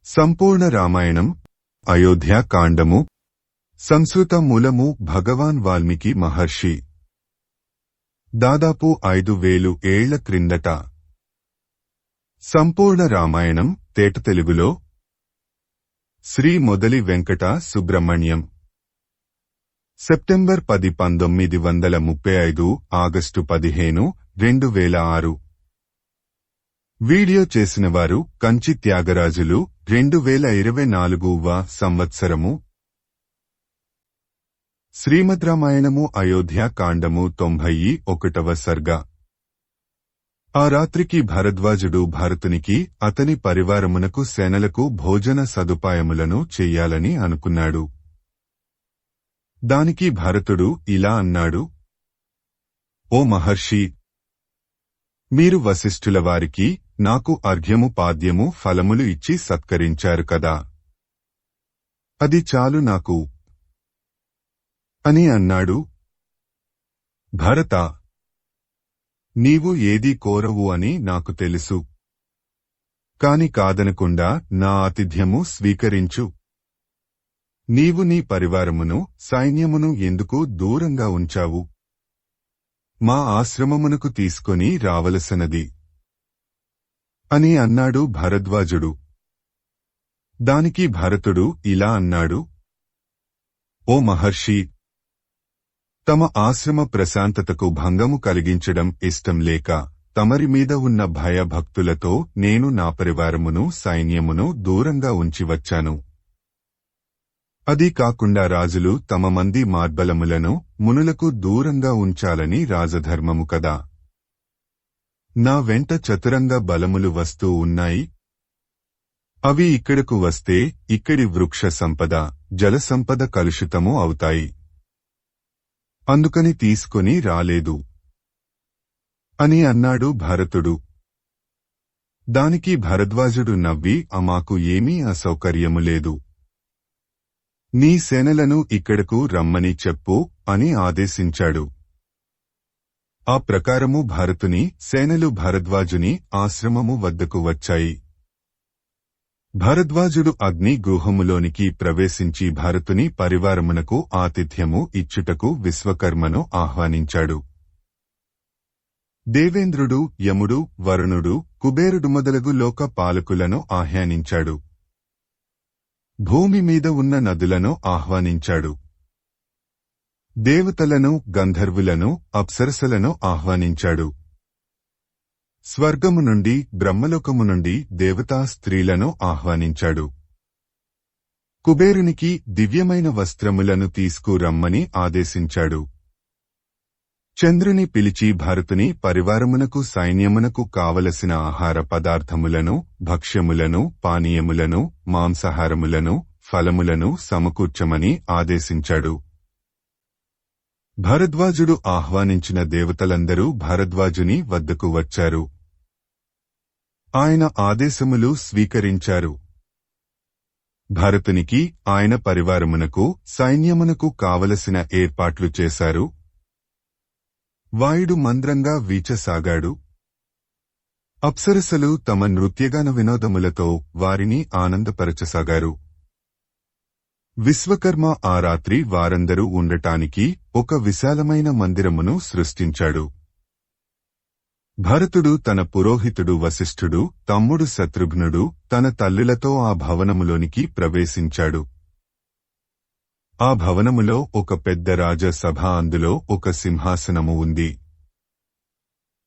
సంపూర్ణ రామాయణం అయోధ్య కాండము సంస్కృత మూలము భగవాన్ వాల్మీకి మహర్షి దాదాపు 5000 ఏళ్ల క్రిందట సంపూర్ణ రామాయణం తేట తెలుగులో Shri Modali Venkata Subrahmanyam September 10 1935 August 15 2006 video చేసినవారు కంచి త్యాగరాజులు 2024వ సంవత్సరము శ్రీమద్ రామాయణము అయోధ్య కాండము 91వ సర్గ ఆ రాత్రికి భరద్వాజుడు భరతునికి అతని పరివారమునకు సేనలకు భోజన సదుపాయములను చెయ్యాలని అనుకున్నాడు. దానికి భరతుడు ఇలా అన్నాడు: ఓ మహర్షి, మీరు వశిష్ఠుల వారికి నాకు అర్ఘ్యము పాద్యము ఫలములు ఇచ్చి సత్కరించారు కదా, అది చాలు నాకు అని అన్నాడు. భరత, నీవు ఏదీ కోరవు అని నాకు తెలుసు, కాని కాదనకుండా నా ఆతిథ్యము స్వీకరించు. నీవు నీ పరివారమును సైన్యమును ఎందుకు దూరంగా ఉంచావు? మా ఆశ్రమమునకు తీసుకొని రావలసినది అని అన్నాడు భరద్వాజుడు. దానికి భరతుడు ఇలా అన్నాడు: ఓ మహర్షి, తమ ఆశ్రమ ప్రశాంతతకు భంగము కలిగించడం ఇష్టం లేక తమరి మీద ఉన్న భయభక్తులతో నేను నా పరివారమును సైన్యమును దూరంగా ఉంచి వచ్చాను. అదీ కాకుండా రాజులు తమ మంది మార్బలములను మునులకు దూరంగా ఉంచాలని రాజధర్మము కదా. నా వెంట చతురంగ బలములు వస్తూ ఉన్నాయి. అవి ఇక్కడకు వస్తే ఇక్కడి వృక్ష సంపద, జల సంపద కలుషితము అవుతాయి. అందుకని తీసుకొని రాలేదు అని అన్నాడు భరతుడు. దానికి భరద్వాజుడు నవ్వి, అమాకు ఏమీ అసౌకర్యము లేదు. నీ సేనలను ఇక్కడకు రమ్మని చెప్పు అని ఆదేశించాడు. ఆ ప్రకారము భరతుని సేనలు భరద్వాజుని ఆశ్రమము వద్దకు వచ్చాయి. భరద్వాజుడు అగ్ని గుహములోనికి ప్రవేశించి భరతుని పరివారమునకు ఆతిథ్యము ఇచ్చుటకు విశ్వకర్మను ఆహ్వానించాడు. దేవేంద్రుడు, యముడు, వరుణుడు, కుబేరుడు మొదలగు లోక పాలకులను ఆహ్వానించాడు. భూమి మీద ఉన్న నదులను ఆహ్వానించాడు. దేవతలను, గంధర్వులను, అప్సరసలను ఆహ్వానించాడు. స్వర్గము నుండి, బ్రహ్మలోకము నుండి దేవతా స్త్రీలను ఆహ్వానించాడు. కుబేరునికి దివ్యమైన వస్త్రములను తీసుకురమ్మని ఆదేశించాడు. చంద్రుని పిలిచి భరతుని పరివారమునకు సైన్యమునకు కావలసిన ఆహార పదార్థములను, భక్ష్యములను, పానీయములను, మాంసాహారములను, ఫలములను సమకూర్చమని ఆదేశించాడు. భరద్వాజుడు ఆహ్వానించిన దేవతలందరూ భరద్వాజుని వద్దకు వచ్చారు. ఆయన ఆదేశములు స్వీకరించారు. భరతునికి, ఆయన పరివారమునకు, సైన్యమునకు కావలసిన ఏర్పాట్లు చేశారు. వాయుడు మంద్రంగా వీచసాగాడు. అప్సరసలు తమ నృత్యగాన వినోదములతో వారిని ఆనందపరచసాగారు. విశ్వకర్మ ఆ రాత్రి వారందరూ ఉండటానికి ఒక విశాలమైన మందిరమును సృష్టించాడు. భరతుడు, తన పురోహితుడు వశిష్ఠుడు, తమ్ముడు శత్రుఘ్నుడు తన తల్లులతో ఆ భవనములోనికి ప్రవేశించాడు. ఆ భవనములో ఒక పెద్ద రాజసభ, అందులో ఒక సింహాసనము ఉంది.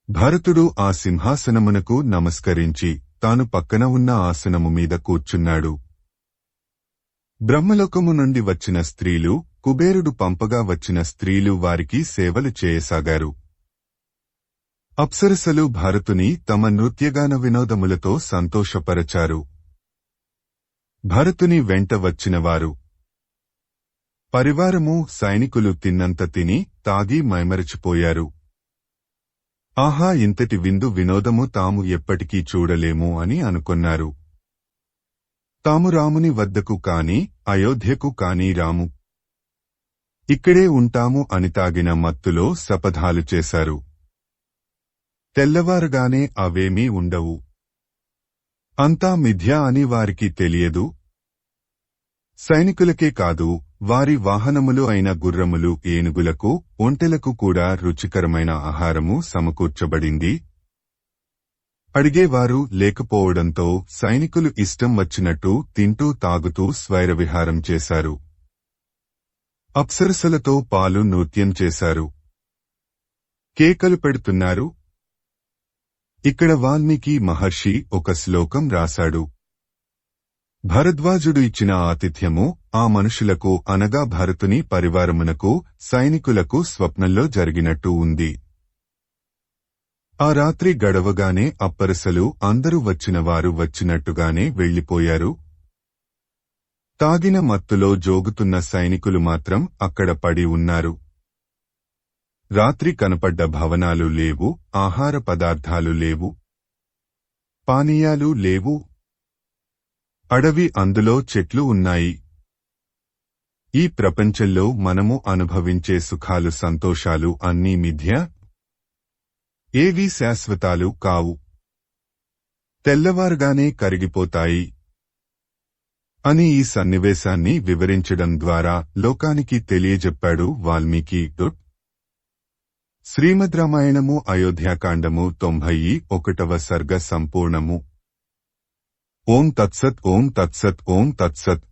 భరతుడు ఆ సింహాసనమునకు నమస్కరించి తాను పక్కన ఉన్న ఆసనము మీద కూర్చున్నాడు. బ్రహ్మలోకము నుండి వచ్చిన స్త్రీలు, కుబేరుడు పంపగా వచ్చిన స్త్రీలు వారికి సేవలు చేయసాగారు. అప్సరసలు భరతుని తమ నృత్యగాన వినోదములతో సంతోషపరచారు. భరతుని వెంట వచ్చినవారు పరివారము, సైనికులు తిన్నంత తిని తాగి మైమరచిపోయారు. ఆహా, ఇంతటి విందు వినోదము తాము ఎప్పటికీ చూడలేము అని అనుకొన్నారు. తాము రాముని వద్దకు కాని, అయోధ్యకు కాని రాము, ఇక్కడే ఉంటాము అని తాగిన మత్తులో శపథాలు చేశారు. తెల్లవారగానే అవేమీ ఉండవు. అంతా మిథ్య అని వారికి తెలియదు. సైనికులకే కాదు, వారి వాహనములు అయిన గుర్రములు, ఏనుగులకు, ఒంటెలకు కూడా రుచికరమైన ఆహారము సమకూర్చబడింది. అడిగేవారు లేకపోవడంతో సైనికులు ఇష్టం వచ్చినట్టు తింటూ తాగుతూ స్వైరవిహారం చేశారు. అప్సరసలతో పాలు నృత్యం చేశారు. కేకలు పెడుతున్నారు. ఇక్కడ వాల్మీకి మహర్షి ఒక శ్లోకం రాశాడు. భరద్వాజుడు ఇచ్చిన ఆతిథ్యము ఆ మనుషులకు అనగా భరతుని పరివారమునకు, సైనికులకు స్వప్నంలో జరిగినట్టు ఉంది. ఆ రాత్రి గడవగానే అప్పరసలు అందరూ వచ్చినవారు వచ్చినట్టుగానే వెళ్లిపోయారు. తాగిన మత్తులో జోగుతున్న సైనికులు మాత్రం అక్కడ పడి ఉన్నారు. రాత్రి కనపడ్డ భవనాలు లేవు, ఆహార పదార్థాలు లేవు, పానీయాలు లేవు. అడవి, అందులో చెట్లు ఉన్నాయి. ఈ ప్రపంచంలో మనము అనుభవించే సుఖాలు, సంతోషాలు అన్నీ మిథ్య. ఏవీ శాశ్వతాలు కావు. తెల్లవారుగానే కరిగిపోతాయి అని ఈ సన్నివేశాన్ని వివరించడం ద్వారా లోకానికి తెలియజెప్పాడు వాల్మీకి. శ్రీమద్ రామాయణము అయోధ్యాకాండము 91వ సర్గ సంపూర్ణము. ఓం తత్సత్. ఓం తత్సత్. ఓం తత్సత్.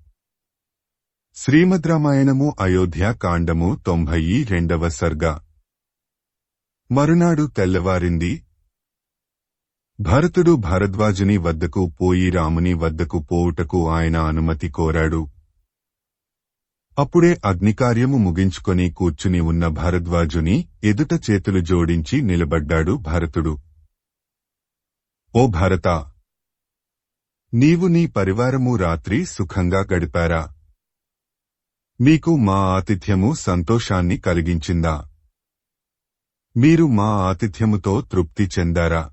శ్రీమద్ రామాయణము అయోధ్యాకాండము 92వ సర్గ. మరునాడు తెల్లవారింది. భరతుడు భరద్వాజుని వద్దకు పోయి రాముని వద్దకు పోవుటకు ఆయన అనుమతి కోరాడు. అప్పుడే అగ్నికార్యము ముగించుకొని కూర్చుని ఉన్న భరద్వాజుని ఎదుట చేతులు జోడించి నిలబడ్డాడు భరతుడు. ఓ భరతా! నీవు నీ పరివారము రాత్రి సుఖంగా గడిపారా? మీకు మా ఆతిథ్యము సంతోషాన్ని కలిగించిందా? మీరు మా ఆతిథ్యముతో తృప్తి చెందారా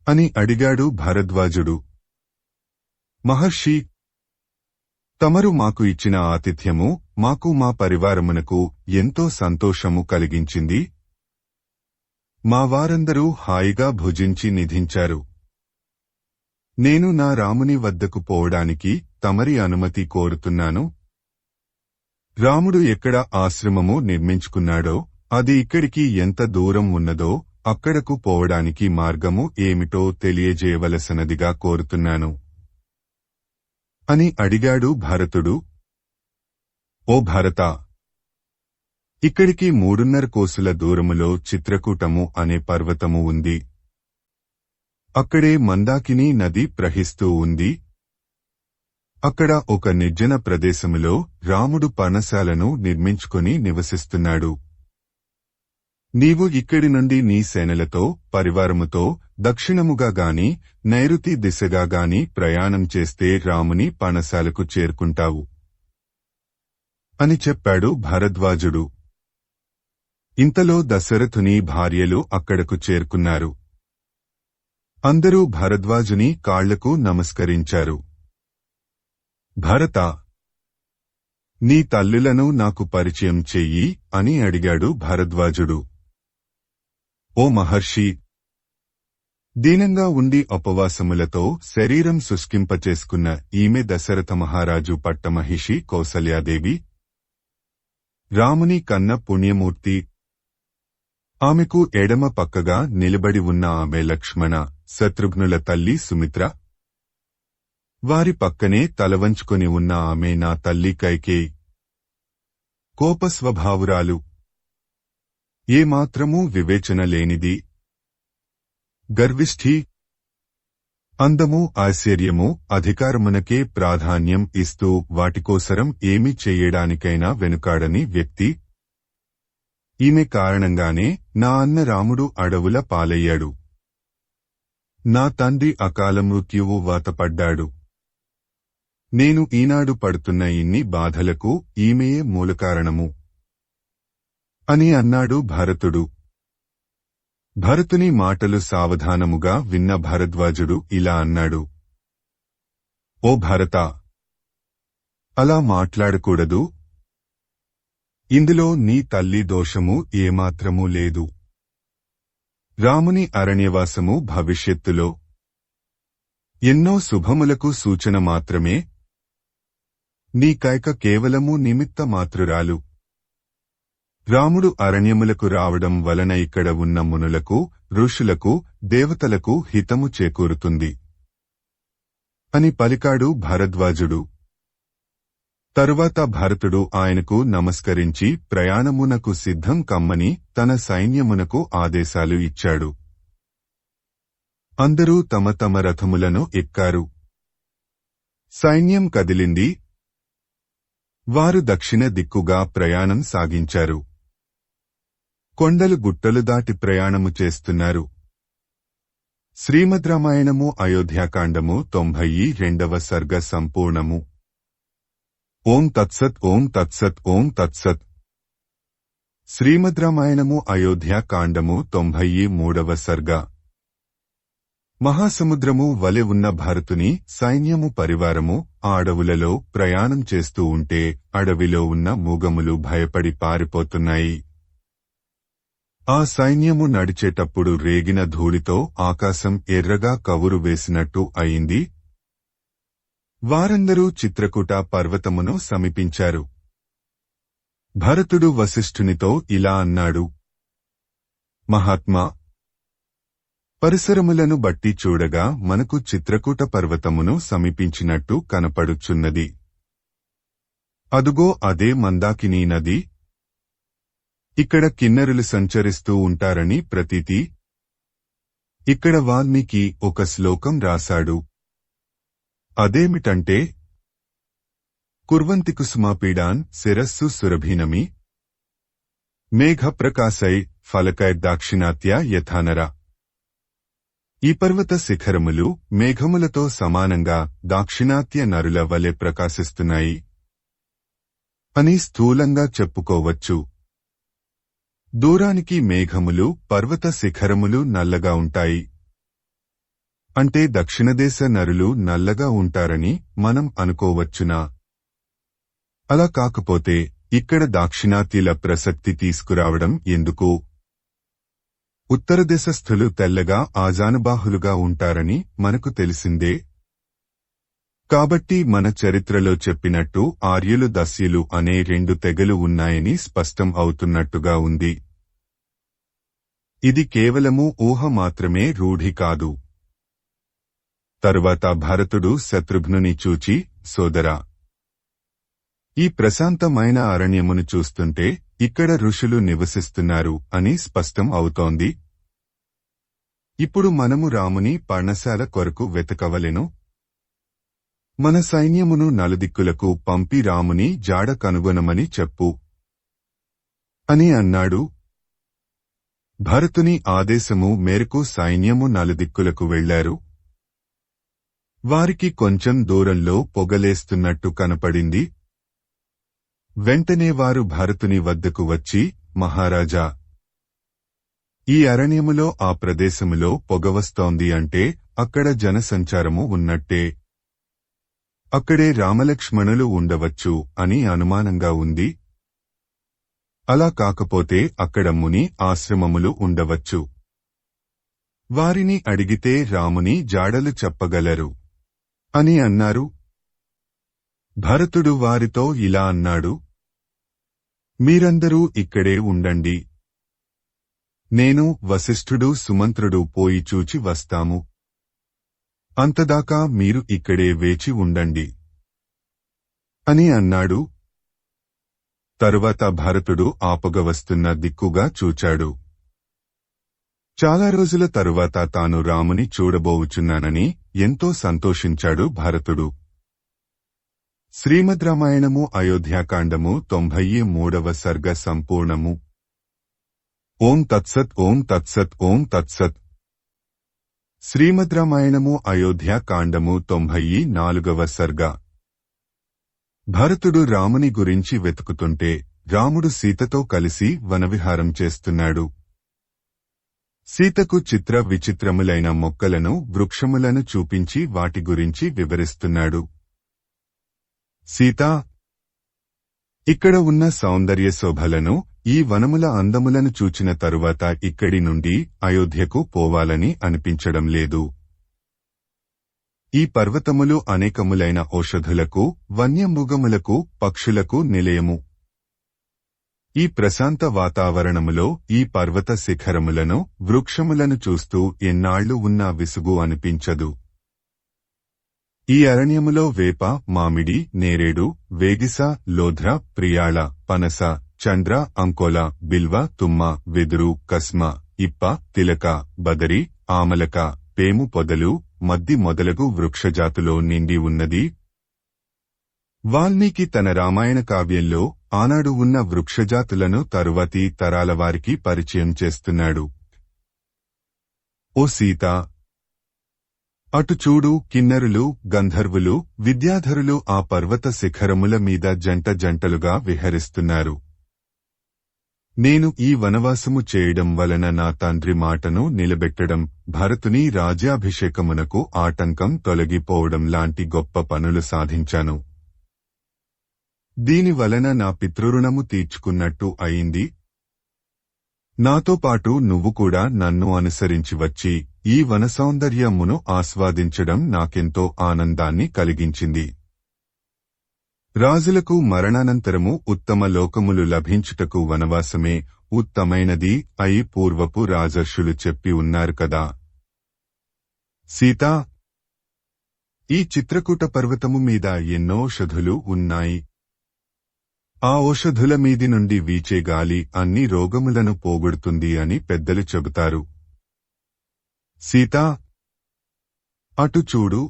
అని అడిగాడు భరద్వాజుడు. మహర్షి, తమరు మాకు ఇచ్చిన ఆతిథ్యము మాకు మా పరివారమునకు ఎంతో సంతోషము కలిగించింది. మా వారందరూ హాయిగా భుజించి నిధించారు. నేను నా రాముని వద్దకు పోవడానికి తమరి అనుమతి కోరుతున్నాను. రాముడు ఎక్కడ ఆశ్రమము నిర్మించుకున్నాడో, అది ఇక్కడికి ఎంత దూరం ఉన్నదో, అక్కడకు పోవడానికి మార్గము ఏమిటో తెలియజేయవలసినదిగా కోరుతున్నాను అని అడిగాడు భరతుడు. ఓ భరతా! ఇక్కడికి 3.5 కోసుల దూరములో చిత్రకూటము అనే పర్వతము ఉంది. అక్కడే మందాకిని నది ప్రవహిస్తూ ఉంది. అక్కడ ఒక నిర్జన ప్రదేశములో రాముడు పర్ణశాలను నిర్మించుకొని నివసిస్తున్నాడు. నీవు ఇక్కడి నుండి నీ సేనలతో, పరివారముతో దక్షిణముగా గాని, నైరుతి దిశగా గాని ప్రయాణం చేస్తే రాముని పర్ణశాలకు చేరుకుంటావు అని చెప్పాడు భరద్వాజుడు. ఇంతలో దశరథుని భార్యలు అక్కడకు చేరుకున్నారు. అందరూ భరద్వాజుని కాళ్లకు నమస్కరించారు. భరతా! నీ తల్లులను నాకు పరిచయం చెయ్యి అని అడిగాడు భరద్వాజుడు. ఓ మహర్షి! దీనంగా ఉండి ఉపవాసములతో శరీరం శుష్కింపచేసుకున్న ఈమె దశరథ మహారాజు పట్టమహిషి కౌసల్యాదేవి. రాముని కన్న పుణ్యమూర్తి. ఆమెకు ఎడమ పక్కగా నిలబడి ఉన్న ఆమె లక్ష్మణ, శత్రుఘ్నుల తల్లి సుమిత్ర. వారి పక్కనే తలవంచుకొని ఉన్న ఆమె నా తల్లి కైకేయి. కోపస్వభావురాలు. ఏమాత్రమూ వివేచన లేనిది. గర్విష్ఠి. అందము, ఐశ్వర్యము, అధికారమునకే ప్రాధాన్యం ఇస్తూ వాటికోసరం ఏమి చెయ్యడానికైనా వెనుకాడని వ్యక్తి. ఈమె కారణంగానే నా అన్న రాముడు అడవుల పాలయ్యాడు. నా తండ్రి అకాల మృత్యువు వాతపడ్డాడు. నేను ఈనాడు పడుతున్న ఇన్ని బాధలకు ఈమెయే మూలకారణము అని అన్నాడు భరతుడు. భరతుని మాటలు సావధానముగా విన్న భరద్వాజుడు ఇలా అన్నాడు. ఓ భరతా! అలా మాట్లాడకూడదు. ఇందులో నీ తల్లి దోషము ఏమాత్రమూ లేదు. రాముని అరణ్యవాసము భవిష్యత్తులో ఎన్నో శుభములకు సూచన మాత్రమే. నీ కైక కేవలము నిమిత్త మాత్రురాలు. రాముడు అరణ్యములకు రావడం వలన ఇక్కడ ఉన్న మునులకు, ఋషులకు, దేవతలకు హితము చేకూరుతుంది అని పలికాడు భరద్వాజుడు. తరువాత భరతుడు ఆయనకు నమస్కరించి ప్రయాణమునకు సిద్ధం కమ్మని తన సైన్యమునకు ఆదేశాలు ఇచ్చాడు. అందరూ తమ తమ రథములను ఎక్కారు. సైన్యం కదిలింది. వారు దక్షిణ దిక్కుగా ప్రయాణం సాగించారు. కొండలు గుట్టలు దాటి ప్రయాణము చేస్తున్నారు. శ్రీమద్ రామాయణము అయోధ్యాకాండము 92వ సర్గ సంపూర్ణము. ఓం తత్సత్ ఓం తత్సత్ ఓం తత్సత్. శ్రీమద్ రామాయణము అయోధ్యాకాండము 93వ సర్గ. మహాసముద్రము వలె ఉన్న భరతుని సైన్యము పరివారము ఆ అడవులలో ప్రయాణం చేస్తూ ఉంటే అడవిలో ఉన్న మూగములు భయపడి పారిపోతున్నాయి. ఆ సైన్యము నడిచేటప్పుడు రేగిన ధూళితో ఆకాశం ఎర్రగా కవురు వేసినట్టు అయింది. వారందరూ చిత్రకూట పర్వతమును సమీపించారు. భరతుడు వశిష్ఠునితో ఇలా అన్నాడు. మహాత్మా, పరిసరములను బట్టి చూడగా మనకు చిత్రకూట పర్వతమును సమీపించినట్టు కనపడుచున్నది. అదుగో అదే మందాకినీ నది. ఇక్కడ కిన్నరులు సంచరిస్తూ ఉంటారని ప్రతీతి. ఇక్కడ వాల్మీకి ఒక శ్లోకం రాశాడు. అదేమిటంటే, కుర్వంతి కుసుమాపీడాన్ శిరస్సు సురభినమి మేఘప్రకాశై ఫలకైర్దాక్షిణాత్య యథానర. ఈ పర్వత శిఖరములు మేఘములతో సమానంగా దాక్షిణాత్య నరుల వలె ప్రకాశిస్తున్నాయి అని స్థూలంగా చెప్పుకోవచ్చు. దూరానికి మేఘములు, పర్వత శిఖరములు నల్లగా ఉంటాయి. అంటే దక్షిణదేశ నరులు నల్లగా ఉంటారని మనం అనుకోవచ్చునా? అలా కాకపోతే ఇక్కడ దాక్షిణాత్యుల ప్రసక్తి తీసుకురావడం ఎందుకు? ఉత్తరదేశస్థులు తెల్లగా ఆజానుబాహులుగా ఉంటారని మనకు తెలిసిందే. కాబట్టి మన చరిత్రలో చెప్పినట్టు ఆర్యులు దస్యులు అనే 2 తెగలు ఉన్నాయని స్పష్టం అవుతున్నట్టుగా ఉంది. ఇది కేవలము ఊహ మాత్రమే, రూఢి కాదు. తరువాత భరతుడు శత్రుఘ్నుని చూచి, సోదరా, ఈ ప్రశాంతమైన అరణ్యమును చూస్తుంటే ఇక్కడ ఋషులు నివసిస్తున్నారు అని స్పష్టం అవుతోంది. ఇప్పుడు మనము రాముని పర్ణశాల కొరకు వెతకవలెను. మన సైన్యమును నలుదిక్కులకు పంపి రాముని జాడ కనుగొనమని చెప్పు అని అన్నాడు. భరతుని ఆదేశము మేరకు సైన్యము నలుదిక్కులకు వెళ్లారు. వారికి కొంచెం దూరంలో పొగలేస్తున్నట్టు కనపడింది. వెంటనే వారు భరతుని వద్దకు వచ్చి, మహారాజా, ఈ అరణ్యములో ఆ ప్రదేశములో పొగవస్తోంది అంటే అక్కడ జనసంచారము ఉన్నట్టే. అక్కడే రామలక్ష్మణులు ఉండవచ్చు అని అనుమానంగా ఉంది. అలా కాకపోతే అక్కడ ముని ఆశ్రమములు ఉండవచ్చు. వారిని అడిగితే రాముని జాడలు చెప్పగలరు అని అన్నారు. భరతుడు వారితో ఇలా అన్నాడు. మీరందరూ ఇక్కడే ఉండండి. నేను, వశిష్ఠుడు, సుమంత్రుడు పోయి చూచి వస్తాము. అంతదాకా మీరు ఇక్కడే వేచి ఉండండి అని అన్నాడు. తరువాత భరతుడు ఆపగ వస్తున్న దిక్కుగా చూచాడు. చాలా రోజుల తరువాత తాను రాముని చూడబోవుచున్నానని ఎంతో సంతోషించాడు భరతుడు. శ్రీమద్ రామాయణము అయోధ్యాకాండము 93వ సర్గ సంపూర్ణము. ఓం తత్సత్ ఓం తత్సత్ ఓం తత్సత్. శ్రీమద్ రామాయణము అయోధ్యాకాండము 94వ సర్గ. భరతుడు రాముని గురించి వెతుకుతుంటే రాముడు సీతతో కలిసి వనవిహారం చేస్తున్నాడు. సీతకు చిత్ర విచిత్రములైన మొక్కలను, వృక్షములను చూపించి వాటి గురించి వివరిస్తున్నాడు. సీతా, ఇక్కడ ఉన్న సౌందర్య శోభలను, ఈ వనముల అందములను చూచిన తరువాత ఇక్కడి నుండి అయోధ్యకు పోవాలని అనిపించడం లేదు. ఈ పర్వతములు అనేకములైన ఔషధులకు, వన్యమృగములకు, పక్షులకు నిలయము. ఈ ప్రశాంత వాతావరణములో ఈ పర్వత శిఖరములను, వృక్షములను చూస్తూ ఎన్నాళ్లు ఉన్నా విసుగు అనిపించదు. ఈ అరణ్యములో వేప, మామిడి, నేరేడు, వేగిస, లోధ్ర, ప్రియాళ, పనస, చంద్ర, అంకోల, బిల్వ, తుమ్మ, వెదురు, కస్మ, ఇప్ప, తిలక, బదరి, ఆమలక, పేము పొదలు, మద్ది మొదలగు వృక్షజాతులో నిండి ఉన్నది. వాల్మీకి తన రామాయణ కావ్యంలో ఆనాడు ఉన్న వృక్షజాతులను తరువాతి తరాల వారికి పరిచయం చేస్తున్నాడు. ఓ సీత, అటు చూడు, కిన్నరులు, గంధర్వులు, విద్యాధరులు ఆ పర్వత శిఖరముల మీద జంట జంటలుగా విహరిస్తున్నారు. నేను ఈ వనవాసము చేయడం వలన నా తండ్రి మాటను నిలబెట్టడం, భరతుని రాజ్యాభిషేకమునకు ఆటంకం తొలగిపోవడం లాంటి గొప్ప పనులు సాధించాను. దీని వలన నా పితృరుణము తీర్చుకున్నట్టు అయింది. నాతో పాటు నువ్వు కూడా నన్ను అనుసరించి వచ్చి ఈ వన సౌందర్యమును ఆస్వాదించడం నాకెంతో ఆనందాన్ని కలిగించింది. రాజులకు మరణానంతరము ఉత్తమ లోకములు లభించుటకు వనవాసమే ఉత్తమైనది అయి పూర్వపు రాజర్షులు చెప్పి ఉన్నారు కదా. సీతా, ఈ చిత్రకూట పర్వతము మీద ఎన్నో ఔషధులు ఉన్నాయి. ఆ ఔషధుల మీది నుండి వీచే గాలి అన్ని రోగములను పోగొడుతుంది అని పెద్దలు చెబుతారు. సీతా, అటు చూడు,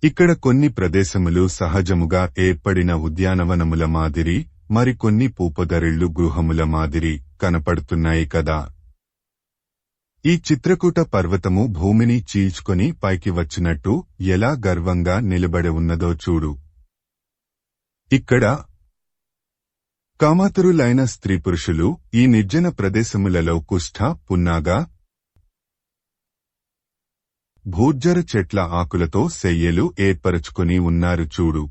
ఇక్కడ కొన్ని ప్రదేశములు సహజముగా ఏర్పడిన ఉద్యానవనముల మాదిరి, మరికొన్ని పూపొదరిళ్లు గృహముల మాదిరి కనపడుతున్నాయి కదా. ఈ చిత్రకూట పర్వతము భూమిని చీల్చుకొని పైకి వచ్చినట్టు ఎలా గర్వంగా నిలబడి ఉన్నదో చూడు. ఇక్కడ కామాతురులైన స్త్రీ పురుషులు ఈ నిర్జన ప్రదేశములలో కుష్ఠ, పున్నాగా, భూర్జర చెట్ల ఆకులతో శయ్యలు ఏర్పరచుకుని ఉన్నారు చూడు.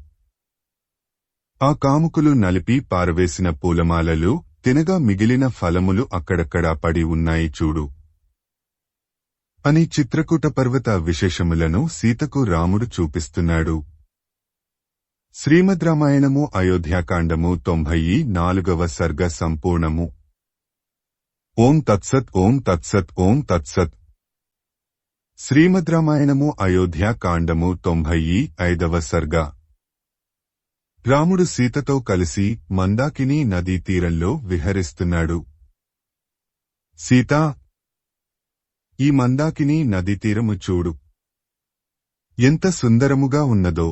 ఆ కాముకులు నలిపి పారవేసిన పూలమాలలు, తినగా మిగిలిన ఫలములు అక్కడక్కడా పడి ఉన్నాయి చూడు అని చిత్రకూట పర్వత విశేషములను సీతకు రాముడు చూపిస్తున్నాడు. శ్రీమద్ రామాయణము అయోధ్యాకాండము 94వ సర్గ సంపూర్ణము. ఓం తత్సత్. ఓం తత్సత్. ఓం తత్సత్. శ్రీమద్ రామాయణము అయోధ్యాకాండము 95వ సర్గ. రాముడు సీతతో కలిసి మందాకిని నదీ తీరంలో విహరిస్తున్నాడు. సీతా, ఈ మందాకిని నదీ తీరము చూడు, ఎంత సుందరముగా ఉన్నదో.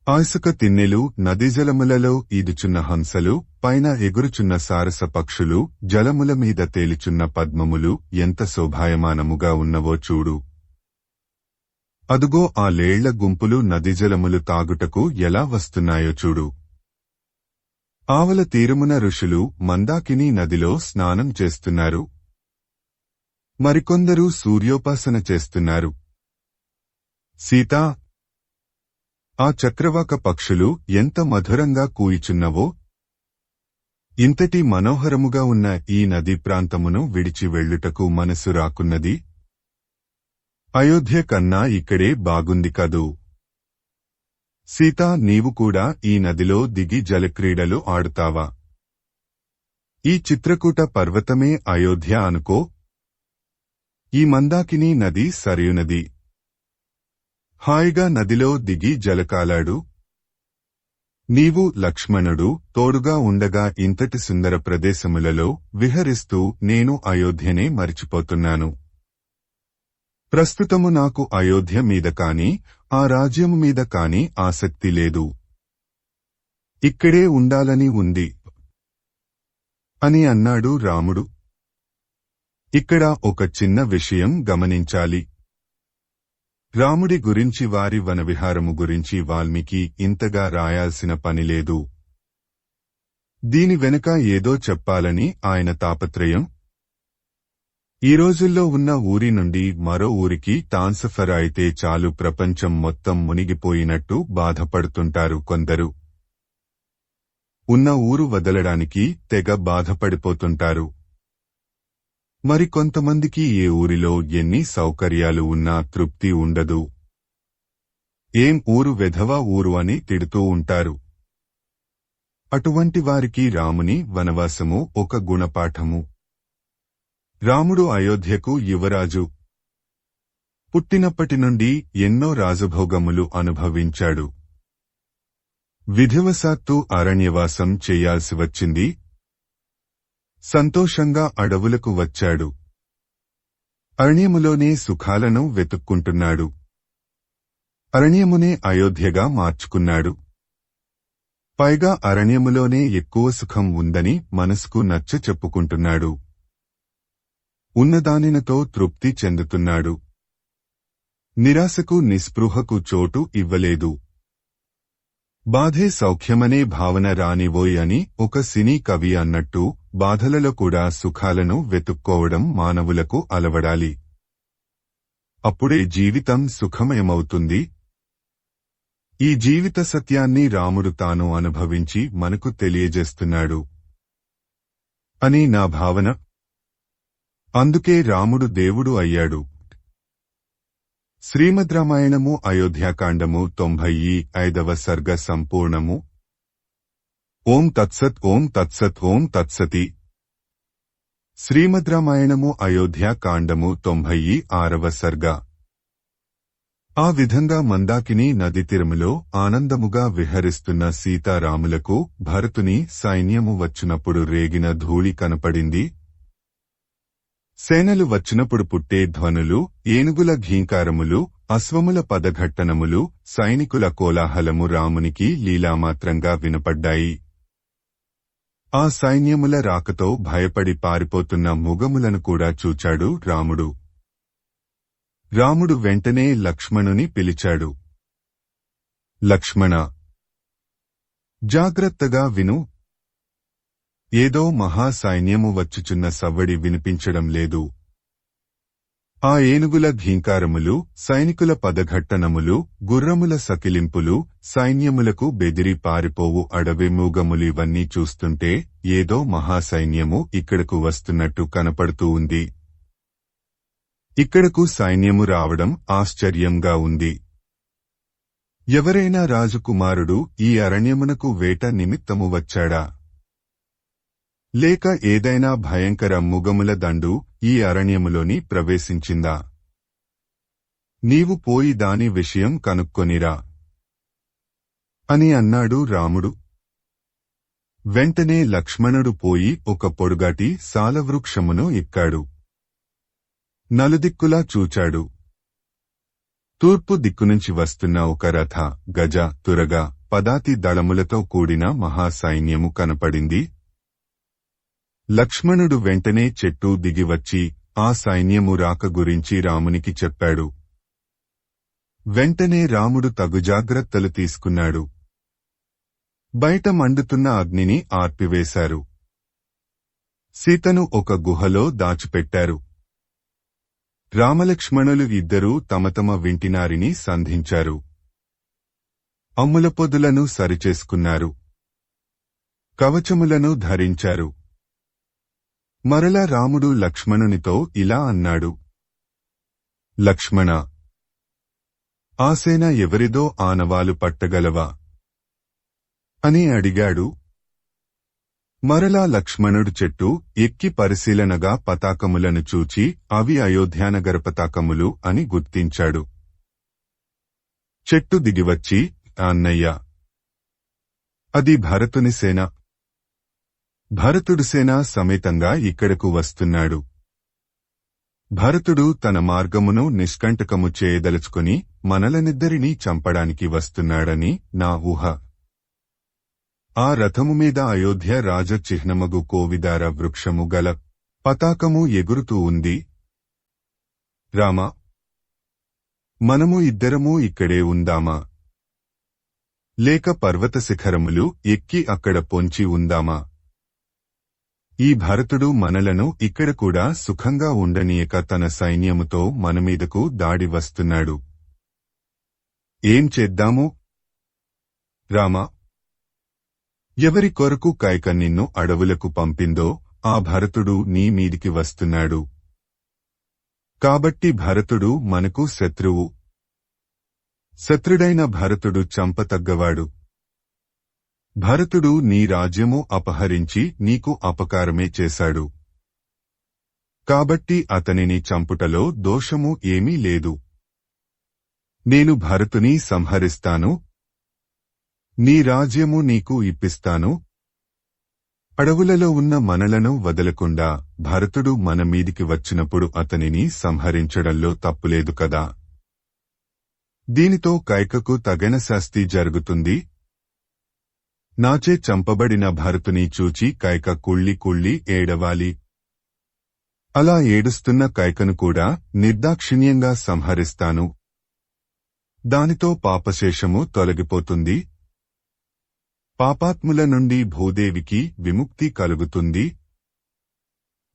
ఆసుక తిన్నెలు, నదీజలములలో ఈదుచున్న హంసలు, పైన ఎగురుచున్న సారస పక్షులు, జలముల మీద తేలిచున్న పద్మములు ఎంత శోభాయమానముగా ఉన్నవో చూడు. అదుగో ఆ లేళ్ల గుంపులు నదీజలములు తాగుటకు ఎలా వస్తున్నాయో చూడు. ఆవల తీరమున ఋషులు మందాకిని నదిలో స్నానం చేస్తున్నారు. మరికొందరు సూర్యోపాసన చేస్తున్నారు. సీతా, ఆ చక్రవాక పక్షులు ఎంత మధురంగా కూయిచున్నవో. ఇంతటి మనోహరముగా ఉన్న ఈ నదీ ప్రాంతమును విడిచి వెళ్ళుటకు మనసు రాకున్నది. అయోధ్య కన్నా ఇక్కడే బాగుంది కదూ. సీతా, నీవు కూడా ఈ నదిలో దిగి జలక్రీడలు ఆడుతావా? ఈ చిత్రకూట పర్వతమే అయోధ్య అనుకో. ఈ మందాకిని నది సరయునది. హాయిగా నదిలో దిగి జలకాలాడు. నీవు, లక్ష్మణుడు తోడుగా ఉండగా ఇంతటి సుందర ప్రదేశములలో విహరిస్తూ నేను అయోధ్యనే మరిచిపోతున్నాను. ప్రస్తుతము నాకు అయోధ్య మీద కాని, ఆ రాజ్యము మీద కాని ఆసక్తి లేదు. ఇక్కడే ఉండాలని ఉంది అని అన్నాడు రాముడు. ఇక్కడ ఒక చిన్న విషయం గమనించాలి. రాముడి గురించి, వారి వనవిహారము గురించి వాల్మీకి ఇంతగా రాయాల్సిన పనిలేదు. దీని వెనుక ఏదో చెప్పాలని ఆయన తాపత్రయం. ఈ రోజుల్లో ఉన్న ఊరి నుండి మరో ఊరికి ట్రాన్స్ఫర్ అయితే చాలు ప్రపంచం మొత్తం మునిగిపోయినట్టు బాధపడుతుంటారు కొందరు. ఉన్న ఊరు వదలడానికి తెగ బాధపడిపోతుంటారు. మరికొంతమందికి ఏ ఊరిలో ఎన్ని సౌకర్యాలు ఉన్నా తృప్తి ఉండదు. ఏం ఊరు వెధవ ఊరు అని తిడుతూ ఉంటారు. అటువంటి వారికి రాముని వనవాసము ఒక గుణపాఠము. రాముడు అయోధ్యకు యువరాజు. పుట్టినప్పటి నుండి ఎన్నో రాజభోగములు అనుభవించాడు. విధివశాత్తు అరణ్యవాసం చేయాల్సి వచ్చింది. సంతోషంగా అడవులకు వచ్చాడు. అరణ్యములోనే సుఖాలను వెతుక్కుంటున్నాడు. అరణ్యమునే అయోధ్యగా మార్చుకున్నాడు. పైగా అరణ్యములోనే ఎక్కువ సుఖం ఉందని మనసుకు నచ్చ చెప్పుకుంటున్నాడు. ఉన్నదానినతో తృప్తి చెందుతున్నాడు. నిరాశకు నిస్పృహకు చోటు ఇవ్వలేదు. బాధే సౌఖ్యమనే భావన రానివోయ్ అని ఒక సినీ కవి అన్నట్టు బాధలలో కూడా సుఖాలను వెతుక్కోవడం మానవులకు అలవడాలి. అప్పుడే జీవితం సుఖమయమవుతుంది. ఈ జీవిత సత్యాన్ని రాముడు తాను అనుభవించి మనకు తెలియజేస్తున్నాడు అని నా భావన. అందుకే రాముడు దేవుడు అయ్యాడు. శ్రీమద్ రామాయణము అయోధ్యాకాండము 95వ సర్గ సంపూర్ణము. ఓం తత్సత్ ఓం తత్సత్ ఓం తత్సతి. శ్రీమద్ రామాయణము అయోధ్యాకాండము 96వ సర్గ. ఆ విధంగా మందాకిని నది తీరములో ఆనందముగా విహరిస్తున్న సీతారాములకు భరతుని సైన్యము వచ్చినప్పుడు రేగిన ధూళి కనపడింది. సేనలు వచ్చినప్పుడు పుట్టే ధ్వనులు, ఏనుగుల ఘీంకారములు, అశ్వముల పదఘట్టనములు, సైనికుల కోలాహలము రామునికి లీలామాత్రంగా వినపడ్డాయి. ఆ సైన్యముల రాకతో భయపడి పారిపోతున్న ముగములను కూడా చూచాడు రాముడు. రాముడు వెంటనే లక్ష్మణుని పిలిచాడు. లక్ష్మణ, జాగ్రత్తగా విను. ఏదో మహాసైన్యము వచ్చుచున్న సవ్వడి వినిపించడం లేదు. ఆ ఏనుగుల ఘీంకారములు, సైనికుల పదఘట్టనములు, గుర్రముల సకిలింపులు, సైన్యములకు బెదిరి పారిపోవు అడవి మూగములు ఇవన్నీ చూస్తుంటే ఏదో మహాసైన్యము ఇక్కడకు వస్తున్నట్టు కనపడుతూ ఉంది. ఇక్కడకు సైన్యము రావడం ఆశ్చర్యంగా ఉంది. ఎవరైనా రాజకుమారుడు ఈ అరణ్యమునకు వేట నిమిత్తము వచ్చాడా? లేక ఏదైనా భయంకర ముగముల దండు ఈ అరణ్యములోని ప్రవేశించిందా? నీవు పోయి దాని విషయం కనుక్కొనిరా అని అన్నాడు రాముడు. వెంటనే లక్ష్మణుడు పోయి ఒక పొడుగాటి సాలవృక్షమును ఎక్కాడు. నలుదిక్కులా చూచాడు. తూర్పు దిక్కునుంచి వస్తున్న ఒక రథ, గజ, తురగ, పదాతి దళములతో కూడిన మహాసైన్యము కనపడింది. లక్ష్మణుడు వెంటనే చెట్టు దిగివచ్చి ఆ సైన్యము రాక గురించి రామునికి చెప్పాడు. వెంటనే రాముడు తగు జాగ్రత్తలు తీసుకున్నాడు. బయట మండుతున్న అగ్నిని ఆర్పివేశారు. సీతను ఒక గుహలో దాచిపెట్టారు. రామలక్ష్మణులు ఇద్దరూ తమ తమ వింటినారిని సంధించారు. అమ్ముల పొదులను సరిచేసుకున్నారు. కవచములను ధరించారు. మరలా రాముడు లక్ష్మణునితో ఇలా అన్నాడు. లక్ష్మణ, ఆ సేన ఎవరిదో ఆనవాలు పట్టగలవా అని అడిగాడు. మరలా లక్ష్మణుడు చెట్టు ఎక్కి పరిశీలనగా పతాకములను చూచి అవి అయోధ్యానగర పతాకములు అని గుర్తించాడు. చెట్టు దిగివచ్చి, అన్నయ్య, అది భరతుని సేన. భరతుడు సేన సమేతంగా ఇక్కడకు వస్తున్నాడు. భరతుడు తన మార్గమును నిష్కంటకము చేయదలుచుకుని మనలనిద్దరినీ చంపడానికి వస్తున్నాడని నా ఊహ. ఆ రథము మీద అయోధ్య రాజ చిహ్నమగు కోవిదార వృక్షము గల పతాకము ఎగురుతూ ఉంది. రామా, మనము ఇద్దరమూ ఇక్కడే ఉందామా? లేక పర్వత శిఖరములు ఎక్కి అక్కడ పొంచి ఉందామా? ఈ భరతుడు మనలను ఇక్కడ కూడా సుఖంగా ఉండనీయక తన సైన్యముతో మనమీదకు దాడి వస్తున్నాడు. ఏం చేద్దాము? రామా, ఎవరి కొరకు కైక నిన్ను అడవులకు పంపిందో ఆ భరతుడు నీ మీదికి వస్తున్నాడు. కాబట్టి భరతుడు మనకు శత్రువు. శత్రుడైన భరతుడు చంపతగ్గవాడు. భరతుడు నీ రాజ్యము అపహరించి నీకు అపకారమే చేశాడు. కాబట్టి అతనిని చంపుటలో దోషము ఏమీ లేదు. నేను భరతుని సంహరిస్తాను. నీ రాజ్యము నీకు ఇప్పిస్తాను. అడవులలో ఉన్న మనలను వదలకుండా భరతుడు మన మీదికి వచ్చినప్పుడు అతనిని సంహరించడంలో తప్పులేదు కదా. దీనితో కైకకు తగిన శాస్తి జరుగుతుంది. నాచే చంపబడిన భరతుని చూచి కైక కుళ్ళి కుళ్ళి ఏడవాలి. అలా ఏడుస్తున్న కైకను కూడా నిర్దాక్షిణ్యంగా సంహరిస్తాను. దానితో పాపశేషము తొలగిపోతుంది. పాపాత్ముల నుండి భూదేవికి విముక్తి కలుగుతుంది.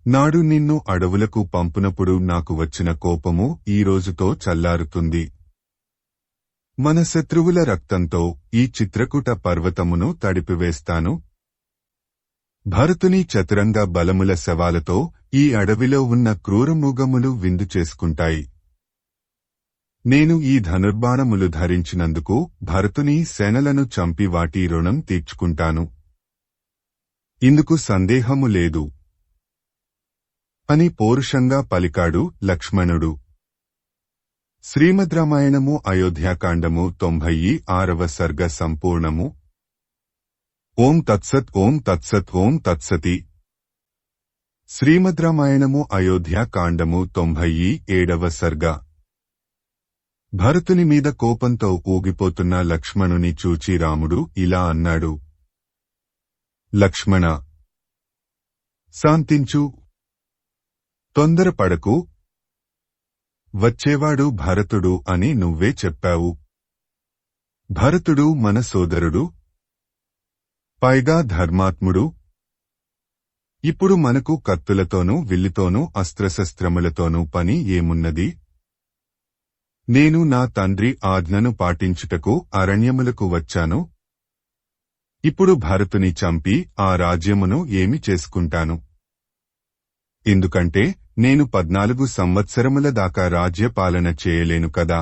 నాడు నిన్ను అడవులకు పంపునప్పుడు నాకు వచ్చిన కోపము ఈ రోజుతో చల్లారుతుంది. మన శత్రువుల రక్తంతో ఈ చిత్రకూట పర్వతమును తడిపివేస్తాను. భరతుని చతురంగ బలముల శవాలతో ఈ అడవిలో ఉన్న క్రూరమృగములు విందు చేసుకుంటాయి. నేను ఈ ధనుర్బాణములు ధరించినందుకు భరతుని సేనలను చంపి వాటి రుణం తీర్చుకుంటాను. ఇందుకు సందేహము లేదు అని పౌరుషంగా పలికాడు లక్ష్మణుడు. శ్రీమద్ రామాయణము అయోధ్యాకాండము 96వ సర్గ సంపూర్ణము. ఓం తత్సత్ ఓం తత్సత్ ఓం తత్సతి. శ్రీమద్ రామాయణము అయోధ్యాకాండము 97వ సర్గ. భరతుని మీద కోపంతో ఊగిపోతున్న లక్ష్మణుని చూచి రాముడు ఇలా అన్నాడు. లక్ష్మణ, శాంతించు, తొందరపడకు. వచ్చేవాడు భరతుడు అని నువ్వే చెప్పావు. భరతుడు మన సోదరుడు, పైగా ధర్మాత్ముడు. ఇప్పుడు మనకు కత్తులతోనూ విల్లుతోనూ అస్త్రశస్త్రములతోనూ పని ఏమున్నది? నేను నా తండ్రి ఆజ్ఞను పాటించుటకు అరణ్యములకు వచ్చాను. ఇప్పుడు భరతుని చంపి ఆ రాజ్యమును ఏమి చేసుకుంటాను? ఎందుకంటే నేను 14 సంవత్సరముల దాకా రాజ్యపాలన చేయలేను కదా.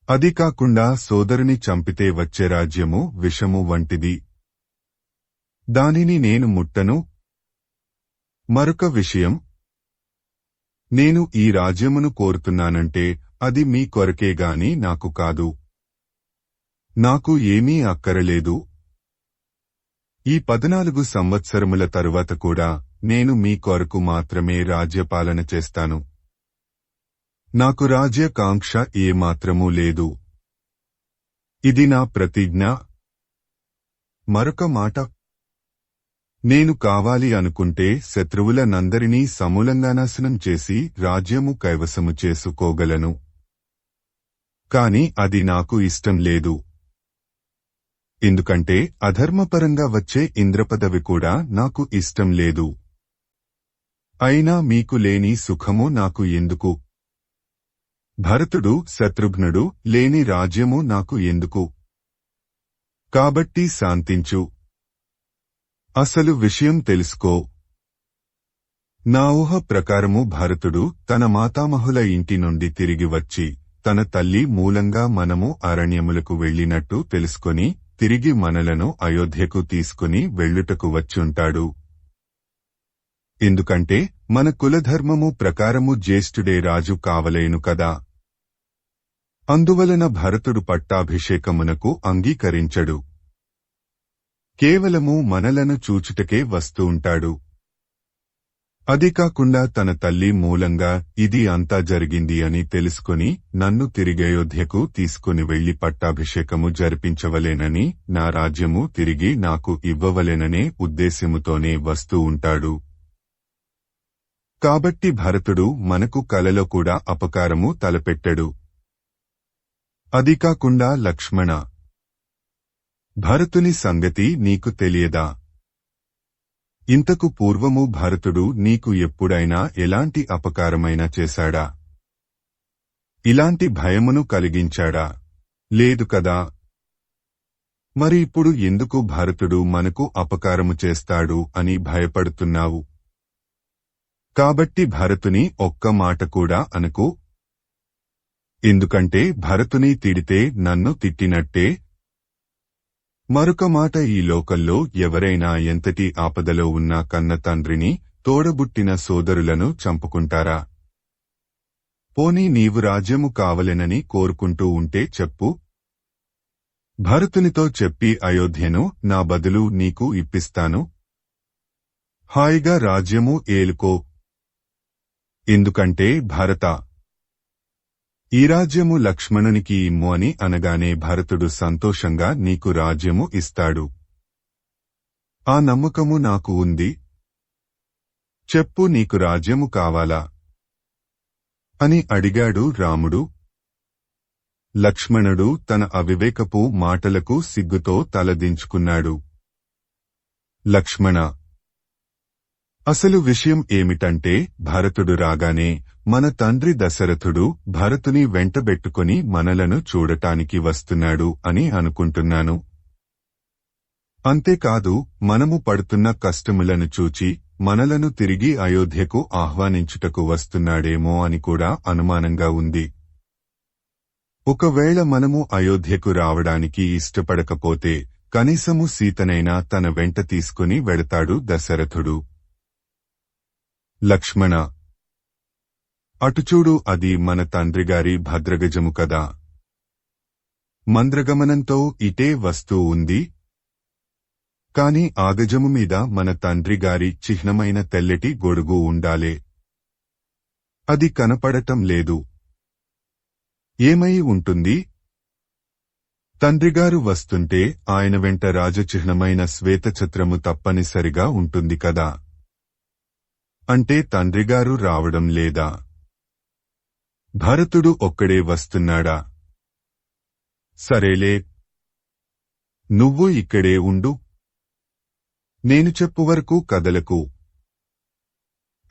అది కాకుండా సోదరుని చంపితే వచ్చే రాజ్యము విషము వంటిది. దానిని నేను ముట్టను. మరొక విషయం, నేను ఈ రాజ్యమును కోరుతున్నానంటే అది మీ కొరకేగాని నాకు కాదు. నాకు ఏమీ అక్కరలేదు. ఈ 14 సంవత్సరముల తరువాత కూడా నేను మీ కొరకు మాత్రమే రాజ్యపాలన చేస్తాను. నాకు రాజ్యకాంక్ష ఏమాత్రమూ లేదు. ఇది నా ప్రతిజ్ఞ. మరొక మాట, నేను కావాలి అనుకుంటే శత్రువులనందరినీ సమూలంగా నాశనం చేసి రాజ్యము కైవసము చేసుకోగలను. కాని అది నాకు ఇష్టం లేదు. ఎందుకంటే అధర్మపరంగా వచ్చే ఇంద్రపదవి కూడా నాకు ఇష్టం లేదు. అయినా మీకు లేని సుఖము నాకు ఎందుకు? భరతుడు, శత్రుఘ్నుడు లేని రాజ్యము నాకు ఎందుకు? కాబట్టి శాంతించు. అసలు విషయం తెలుసుకో. నా ఊహ ప్రకారము భరతుడు తన మాతామహుల ఇంటి నుండి తిరిగి వచ్చి తన తల్లి మూలంగా మనము అరణ్యములకు వెళ్లినట్టు తెలుసుకొని తిరిగి మనలను అయోధ్యకు తీసుకుని వెళ్ళుటకు వచ్చుంటాడు. ఎందుకంటే మన కులధర్మము ప్రకారము జ్యేష్ఠుడే రాజు కావలేను కదా. అందువలన భరతుడు పట్టాభిషేకమునకు అంగీకరించడు. కేవలము మనలను చూచుటకే వస్తూ ఉంటాడు. అది కాకుండా తన తల్లి మూలంగా ఇది అంతా జరిగింది అని తెలుసుకుని నన్ను తిరిగి అయోధ్యకు తీసుకుని వెళ్లి పట్టాభిషేకము జరిపించవలేనని, నా రాజ్యము తిరిగి నాకు ఇవ్వవలెననే ఉద్దేశ్యముతోనే వస్తూ ఉంటాడు. కాబట్టి భరతుడు మనకు కలలో కూడా అపకారము తలపెట్టడు. అది కాకుండా లక్ష్మణ, భరతుని సంగతి నీకు తెలియదా? ఇంతకు పూర్వము భరతుడు నీకు ఎప్పుడైనా ఎలాంటి అపకారమైనా చేశాడా? ఇలాంటి భయమును కలిగించాడా? లేదు కదా. మరి ఇప్పుడు ఎందుకు భరతుడు మనకు అపకారము చేస్తాడు అని భయపడుతున్నావు? కాబట్టి భరతుని ఒక్క మాట కూడా అనకు. ఎందుకంటే భరతుని తిడితే నన్ను తిట్టినట్టే. మరొక మాట, ఈ లోకంలో ఎవరైనా ఎంతటి ఆపదలో ఉన్నా కన్న తండ్రిని, తోడబుట్టిన సోదరులను చంపుకుంటారా? పోనీ నీవు రాజ్యము కావలెనని కోరుకుంటూ ఉంటే చెప్పు. భరతునితో చెప్పి అయోధ్యను నా బదులు నీకు ఇప్పిస్తాను. హాయిగా రాజ్యము ఏలుకో. ఎందుకంటే భరత, ఈ రాజ్యము లక్ష్మణునికి ఇమ్ము అని అనగానే భరతుడు సంతోషంగా నీకు రాజ్యము ఇస్తాడు. ఆ నమ్మకము నాకు ఉంది. చెప్పు, నీకు రాజ్యము కావాలా అని అడిగాడు రాముడు. లక్ష్మణుడు తన అవివేకపు మాటలకు సిగ్గుతో తలదించుకున్నాడు. లక్ష్మణ, అసలు విషయం ఏమిటంటే భరతుడు రాగానే మన తండ్రి దశరథుడు భరతుని వెంటబెట్టుకుని మనలను చూడటానికి వస్తున్నాడు అని అనుకుంటున్నాను. అంతేకాదు, మనము పడుతున్న కష్టములను చూచి మనలను తిరిగి అయోధ్యకు ఆహ్వానించుటకు వస్తున్నాడేమో అని కూడా అనుమానంగా ఉంది. ఒకవేళ మనము అయోధ్యకు రావడానికి ఇష్టపడకపోతే కనీసము సీతనైనా తన వెంట తీసుకుని వెడతాడు దశరథుడు. లక్ష్మణ, అటుచూడు, అది మన తండ్రిగారి భద్రగజము కదా. మంద్రగమనంతో ఇటే వస్తూ ఉంది. కాని ఆ గజము మీద మన తండ్రిగారి చిహ్నమైన తెల్లటి గొడుగు ఉండాలే. అది కనపడటం లేదు. ఏమై ఉంటుంది? తండ్రిగారు వస్తుంటే ఆయన వెంట రాజచిహ్నమైన శ్వేతఛత్రము తప్పనిసరిగా ఉంటుంది కదా. అంటే తండ్రిగారు రావడం లేదా? భరతుడు ఒక్కడే వస్తున్నాడా? సరేలే, నువ్వు ఇక్కడే ఉండు. నేను చెప్పు వరకు కదలకు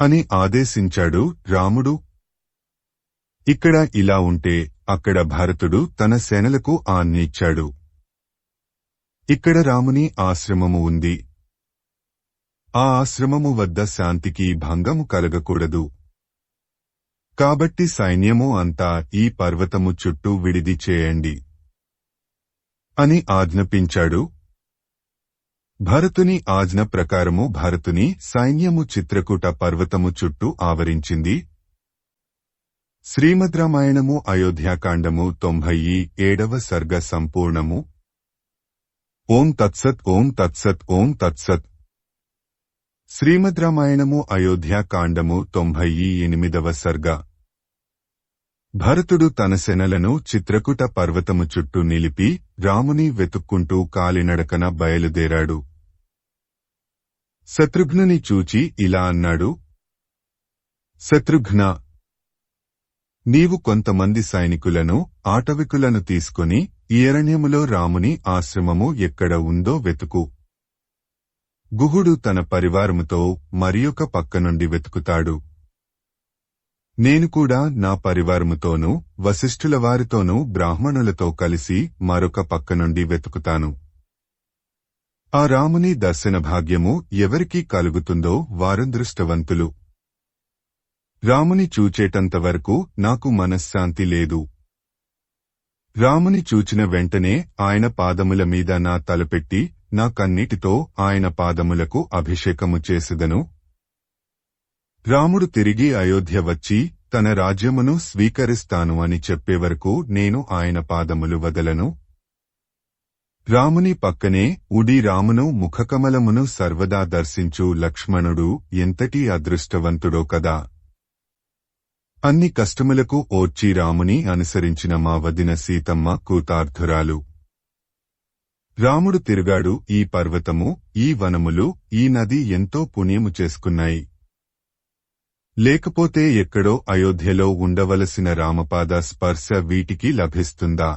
అని ఆదేశించాడు రాముడు. ఇక్కడ ఇలా ఉంటే అక్కడ భరతుడు తన సేనలకు ఆజ్ఞిచ్చాడు. ఇక్కడ రాముని ఆశ్రమము ఉంది. ఆ ఆశ్రమము వద్ద శాంతికి భంగము కలగకూడదు. కాబట్టి సైన్యము అంతా ఈ పర్వతము చుట్టూ విడిది చేయండి అని ఆజ్ఞపించాడు. భరతుని ఆజ్ఞ ప్రకారము భరతుని సైన్యము చిత్రకూట పర్వతము చుట్టూ ఆవరించింది. శ్రీమద్ రామాయణము అయోధ్యాకాండము 97వ సర్గ సంపూర్ణము. ఓం తత్సత్, ఓం తత్సత్, ఓం తత్సత్. శ్రీమద్ రామాయణము అయోధ్యాకాండము 98వ సర్గ. భరతుడు తన సేనలను చిత్రకూట పర్వతము చుట్టూ నిలిపి రాముని వెతుక్కుంటూ కాలినడకన బయలుదేరాడు. శత్రుఘ్నుని చూచి ఇలా అన్నాడు. శత్రుఘ్న, నీవు కొంతమంది సైనికులను, ఆటవికులను తీసుకుని ఈ అరణ్యములో రాముని ఆశ్రమము ఎక్కడ ఉందో వెతుకు. గుహుడు తన పరివారముతో మరియొక పక్క నుండి వెతుకుతాడు. నేను కూడా నా పరివారముతోనూ వశిష్ఠుల వారితోనూ బ్రాహ్మణులతో కలిసి మరొక పక్క నుండి వెతుకుతాను. ఆ రాముని దర్శన భాగ్యము ఎవరికి కలుగుతుందో వారందృష్టవంతులు. రాముని చూచేటంతవరకు నాకు మనశ్శాంతి లేదు. రాముని చూచిన వెంటనే ఆయన పాదముల మీద నా తలపెట్టి నా కన్నీటితో ఆయన పాదములకు అభిషేకము చేసెదను. రాముడు తిరిగి అయోధ్య వచ్చి తన రాజ్యమును స్వీకరిస్తాను అని చెప్పేవరకు నేను ఆయన పాదములు వదలను. రాముని పక్కనే ఉడి రామును ముఖకమలమును సర్వదా దర్శించు లక్ష్మణుడు ఎంతటి అదృష్టవంతుడో కదా. అన్ని కష్టములకు ఓర్చి రాముని అనుసరించిన మా వదిన సీతమ్మ కృతార్థురాలు. రాముడు తిరుగాడు ఈ పర్వతము, ఈ వనములు, ఈ నది ఎంతో పుణ్యము చేసుకున్నాయి. లేకపోతే ఎక్కడో అయోధ్యలో ఉండవలసిన రామపాద స్పర్శ వీటికి లభిస్తుందా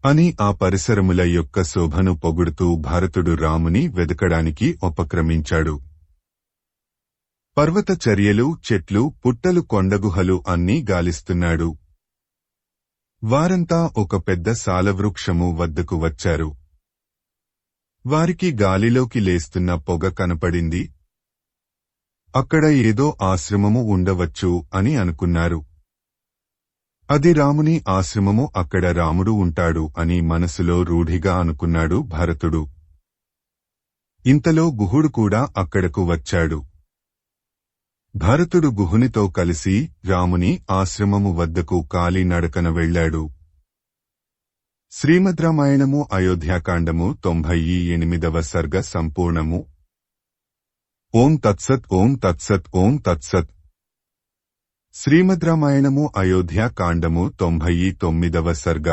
అని ఆ పరిసరముల యొక్క శోభను పొగుడుతూ భరతుడు రాముని వెదకడానికి ఉపక్రమించాడు. పర్వత చర్యలు, చెట్లు, పుట్టలు, కొండగుహలు అన్నీ గాలిస్తున్నాడు. వారంతా ఒక పెద్ద సాలవృక్షము వద్దకు వచ్చారు. వారికి గాలిలోకి లేస్తున్న పొగ కనపడింది. అక్కడ ఏదో ఆశ్రమము ఉండవచ్చు అని అనుకున్నారు. అది రాముని ఆశ్రమము, అక్కడ రాముడు ఉంటాడు అని మనసులో రూఢిగా అనుకున్నాడు భరతుడు. ఇంతలో గుహుడు కూడా అక్కడకు వచ్చాడు. భరతుడు గుహునితో కలిసి రాముని ఆశ్రమము వద్దకు కాలినడకన వెళ్లాడు. శ్రీమద్ రామాయణము అయోధ్యాకాండము 98వ సర్గ సంపూర్ణము. ఓం తత్సత్ ఓం తత్సత్ ఓం తత్సత్. శ్రీమద్ రామాయణము అయోధ్యాకాండము 99వ సర్గ.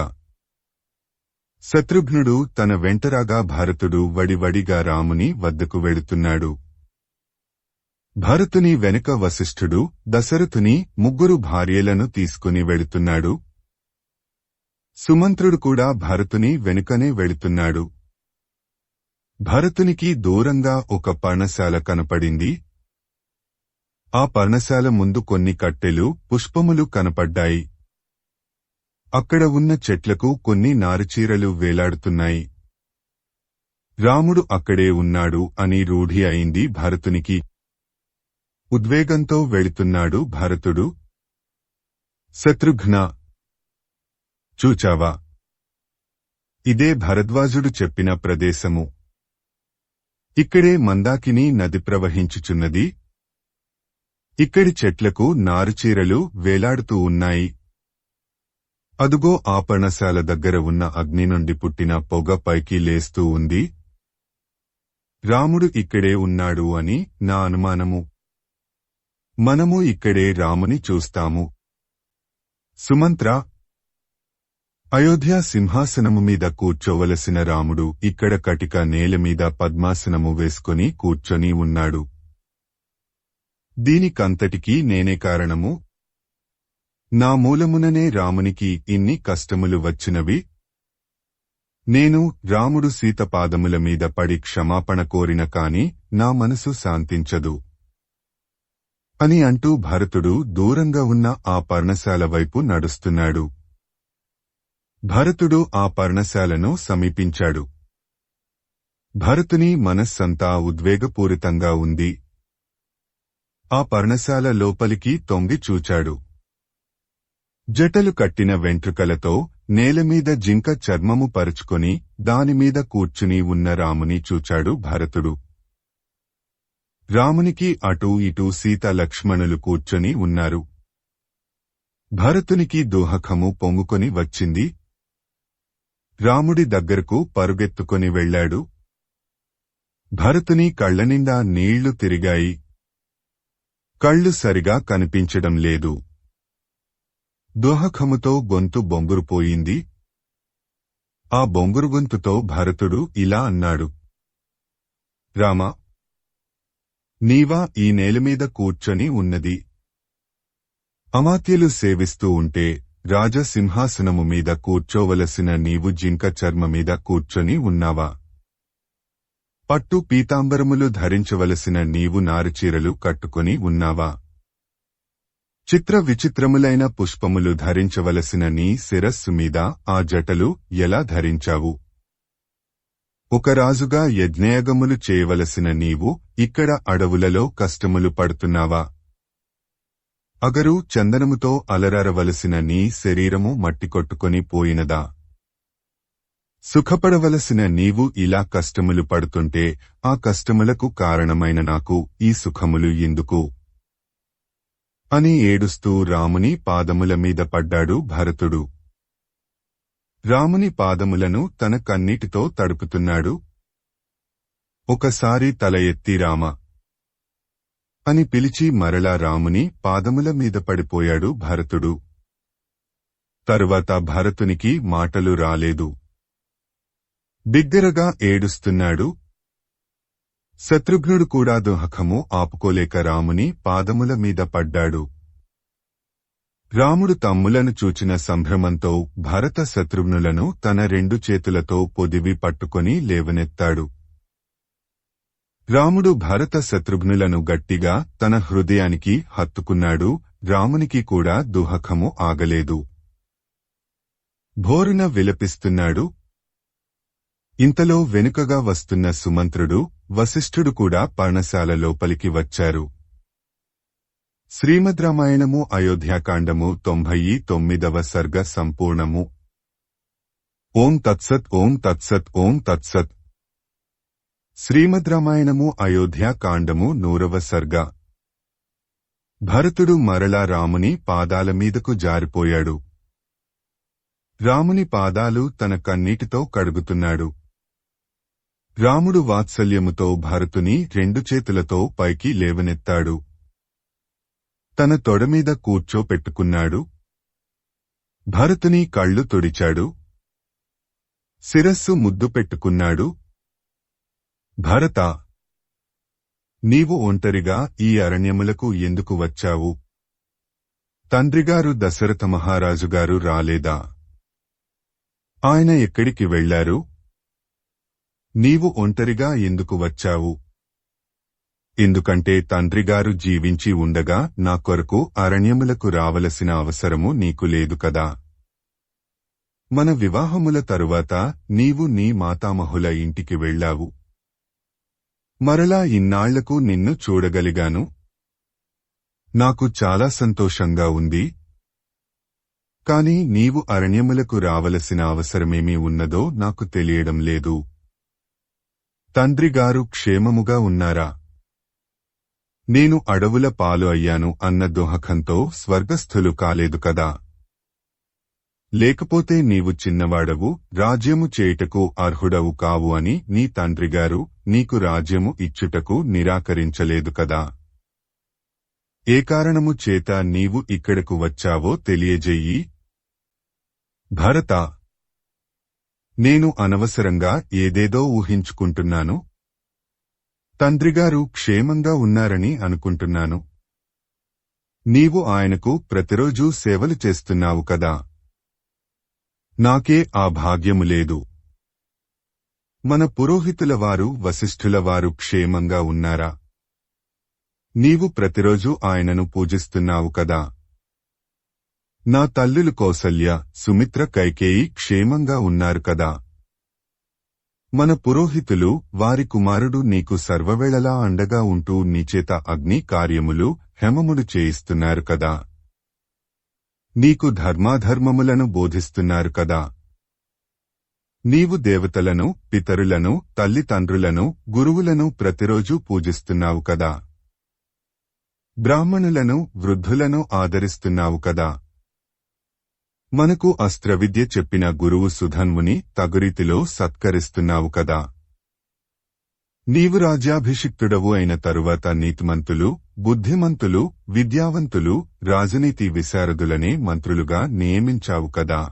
శత్రుఘ్నుడు తన వెంటరాగా భరతుడు వడివడిగా రాముని వద్దకు వెడుతున్నాడు. భరతుని వెనుక వశిష్ఠుడు, దశరథుని 3 భార్యలను తీసుకుని వెడుతున్నాడు. సుమంత్రుడు కూడా భరతుని వెనుకనే వెళుతున్నాడు. భరతునికి దూరంగా ఒక పర్ణశాల కనపడింది. ఆ పర్ణశాల ముందు కొన్ని కట్టెలు, పుష్పములు కనపడ్డాయి. అక్కడ ఉన్న చెట్లకు కొన్ని నారుచీరలు వేలాడుతున్నాయి. రాముడు అక్కడే ఉన్నాడు అని రూఢి అయింది భరతునికి. ఉద్వేగంతో వెళుతున్నాడు భరతుడు. శత్రుఘ్న, చూచావా? ఇదే భరద్వాజుడు చెప్పిన ప్రదేశము. ఇక్కడే మందాకిని నది ప్రవహించుచున్నది. ఇక్కడి చెట్లకు నారుచీరలు వేలాడుతూ ఉన్నాయి. అదుగో ఆ పర్ణశాల దగ్గర ఉన్న అగ్ని నుండి పుట్టిన పొగ పైకి లేస్తూ ఉంది. రాముడు ఇక్కడే ఉన్నాడు అని నా అనుమానము. మనము ఇక్కడే రాముని చూస్తాము. సుమంత్ర, అయోధ్య సింహాసనము మీద కూర్చోవలసిన రాముడు ఇక్కడ కటిక నేలమీద పద్మాసనము వేసుకుని కూర్చొని ఉన్నాడు. దీనికంతటికీ నేనే కారణము. నా మూలముననే రామునికి ఇన్ని కష్టములు వచ్చినవి. నేను రాముడు సీత పాదముల మీద పడి క్షమాపణ కోరిన కాని నా మనసు శాంతించదు అని అంటూ భరతుడు దూరంగా ఉన్న ఆ పర్ణశాల వైపు నడుస్తున్నాడు. భరతుడు ఆ పర్ణశాలను సమీపించాడు. భరతుని మనస్సంతా ఉద్వేగపూరితంగా ఉంది. ఆ పర్ణశాల లోపలికి తొంగి చూచాడు. జటలు కట్టిన వెంట్రుకలతో నేలమీద జింక చర్మము పరుచుకొని దానిమీద కూర్చుని ఉన్న రాముని చూచాడు భరతుడు. రామునికి అటూ ఇటూ సీత లక్ష్మణులు కూర్చొని ఉన్నారు. భరతునికి దోహకము పొంగుకొని వచ్చింది. రాముడి దగ్గరకు పరుగెత్తుకొని వెళ్లాడు. భరతుని కళ్లనిండా నీళ్లు తిరిగాయి. కళ్ళు సరిగా కనిపించడం లేదు. దోహకముతో గొంతు బొంగురుపోయింది. ఆ బొంగురు గొంతుతో భరతుడు ఇలా అన్నాడు: రామా, నీవా ఈ నేలమీద కూర్చొని ఉన్నది? అమాత్యులు సేవిస్తూ ఉంటే రాజసింహాసనము మీద కూర్చోవలసిన నీవు జింక చర్మమీద కూర్చొని ఉన్నావా? పట్టు పీతాంబరములు ధరించవలసిన నీవు నారుచీరలు కట్టుకొని ఉన్నావా? చిత్ర విచిత్రములైన పుష్పములు ధరించవలసిన నీ శిరస్సు మీద ఆ జటలు ఎలా ధరించావు? ఒక రాజుగా యజ్ఞయాగములు చేయవలసిన నీవు ఇక్కడ అడవులలో కష్టములు పడుతున్నావా? అగరు చందనముతో అలరారవలసిన నీ శరీరము మట్టికొట్టుకొని పోయినదా? సుఖపడవలసిన నీవు ఇలా కష్టములు పడుతుంటే ఆ కష్టములకు కారణమైన నాకు ఈ సుఖములు ఎందుకు? అని ఏడుస్తూ రాముని పాదముల మీద పడ్డాడు భరతుడు. రాముని పాదములను తన కన్నీటితో తడుపుతున్నాడు. ఒకసారి తల ఎత్తి రామ అని పిలిచి మరలా రాముని పాదముల మీద పడిపోయాడు భరతుడు. తరువాత భరతునికి మాటలు రాలేదు. బిగ్గరగా ఏడుస్తున్నాడు. శత్రుఘ్నుడు కూడా దుఃఖము ఆపుకోలేక రాముని పాదముల మీద పడ్డాడు. రాముడు తమ్ములను చూచిన సంభ్రమంతో భరత శత్రుఘ్నులను తన 2 చేతులతో పొదివి పట్టుకొని లేవనెత్తాడు. రాముడు భరత శత్రుఘ్నులను గట్టిగా తన హృదయానికి హత్తుకున్నాడు. రామునికి కూడా దుఃఖము ఆగలేదు. భోరున విలపిస్తున్నాడు. ఇంతలో వెనుకగా వస్తున్న సుమంత్రుడు, వశిష్ఠుడు కూడా పర్ణశాల లోపలికి వచ్చారు. శ్రీమద్ రామాయణము అయోధ్యాకాండము 99వ సర్గ సంపూర్ణము. ఓం తత్సత్ ఓం తత్సత్ ఓం తత్సత్. శ్రీమద్ రామాయణము అయోధ్యాకాండము 100వ సర్గ. భరతుడు మరలా రాముని పాదాల మీదకు జారిపోయాడు. రాముని పాదాలు తన కన్నీటితో కడుగుతున్నాడు. రాముడు వాత్సల్యముతో భరతుని 2 చేతులతో పైకి లేవనెత్తాడు. తన తొడమీద కూర్చోపెట్టుకున్నాడు. భరతుని కళ్ళు తుడిచాడు. శిరస్సు ముద్దు పెట్టుకున్నాడు. భరతా, నీవు ఒంటరిగా ఈ అరణ్యములకు ఎందుకు వచ్చావు? తండ్రిగారు దశరథ మహారాజుగారు రాలేదా? ఆయన ఎక్కడికి వెళ్లారు? నీవు ఒంటరిగా ఎందుకు వచ్చావు? ఎందుకంటే తండ్రిగారు జీవించి ఉండగా నా కొరకు అరణ్యములకు రావలసిన అవసరము నీకు లేదు కదా. మన వివాహముల తరువాత నీవు నీ మాతామహుల ఇంటికి వెళ్లావు. మరలా ఇన్నాళ్లకు నిన్ను చూడగలిగాను. నాకు చాలా సంతోషంగా ఉంది. కాని నీవు అరణ్యములకు రావలసిన అవసరమేమీ ఉన్నదో నాకు తెలియడం లేదు. తండ్రిగారు క్షేమముగా ఉన్నారా? నేను అడవుల పాలు అయ్యాను అన్న దుఃఖంతో స్వర్గస్థులు కాలేదు కదా. లేకపోతే నీవు చిన్నవాడవు, రాజ్యము చేయుటకు అర్హుడవు కావు అని నీ తండ్రిగారు నీకు రాజ్యము ఇచ్చుటకు నిరాకరించలేదు కదా. ఏ కారణము చేత నీవు ఇక్కడకు వచ్చావో తెలియజెయ్యి. భరతా, నేను అనవసరంగా ఏదేదో ఊహించుకుంటున్నాను. తండ్రిగారు క్షేమంగా ఉన్నారని అనుకుంటున్నాను. నీవు ఆయనకు ప్రతిరోజూ సేవలు చేస్తున్నావు కదా. నాకే ఆ భాగ్యము లేదు. మన పురోహితుల వారు వశిష్ఠుల వారు క్షేమంగా ఉన్నారా? నీవు ప్రతిరోజు ఆయనను పూజిస్తున్నావు కదా. నా తల్లులు కౌసల్య, సుమిత్ర, కైకేయి క్షేమంగా ఉన్నారు కదా. మన పురోహితులు, వారి కుమారుడు నీకు సర్వవేళలా అండగా ఉంటూ నీచేత అగ్ని కార్యములు, హేమములు చేయిస్తున్నారు కదా. నీకు ధర్మాధర్మములను బోధిస్తున్నారు కదా. నీవు దేవతలను, పితరులను, తల్లిదండ్రులను, గురువులను ప్రతిరోజూ పూజిస్తున్నావు కదా. బ్రాహ్మణులను, వృద్ధులను ఆదరిస్తున్నావు కదా. మనకు అస్త్రవిద్య చెప్పిన గురువు సుధన్వుని తగురీతిలో సత్కరిస్తున్నావు కదా. నీవు రాజ్యాభిషిక్తుడవు అయిన తరువాత నీతిమంతులు, బుద్ధిమంతులు, విద్యావంతులు, రాజనీతి విశారదులనే మంత్రులుగా నియమించావు కదా.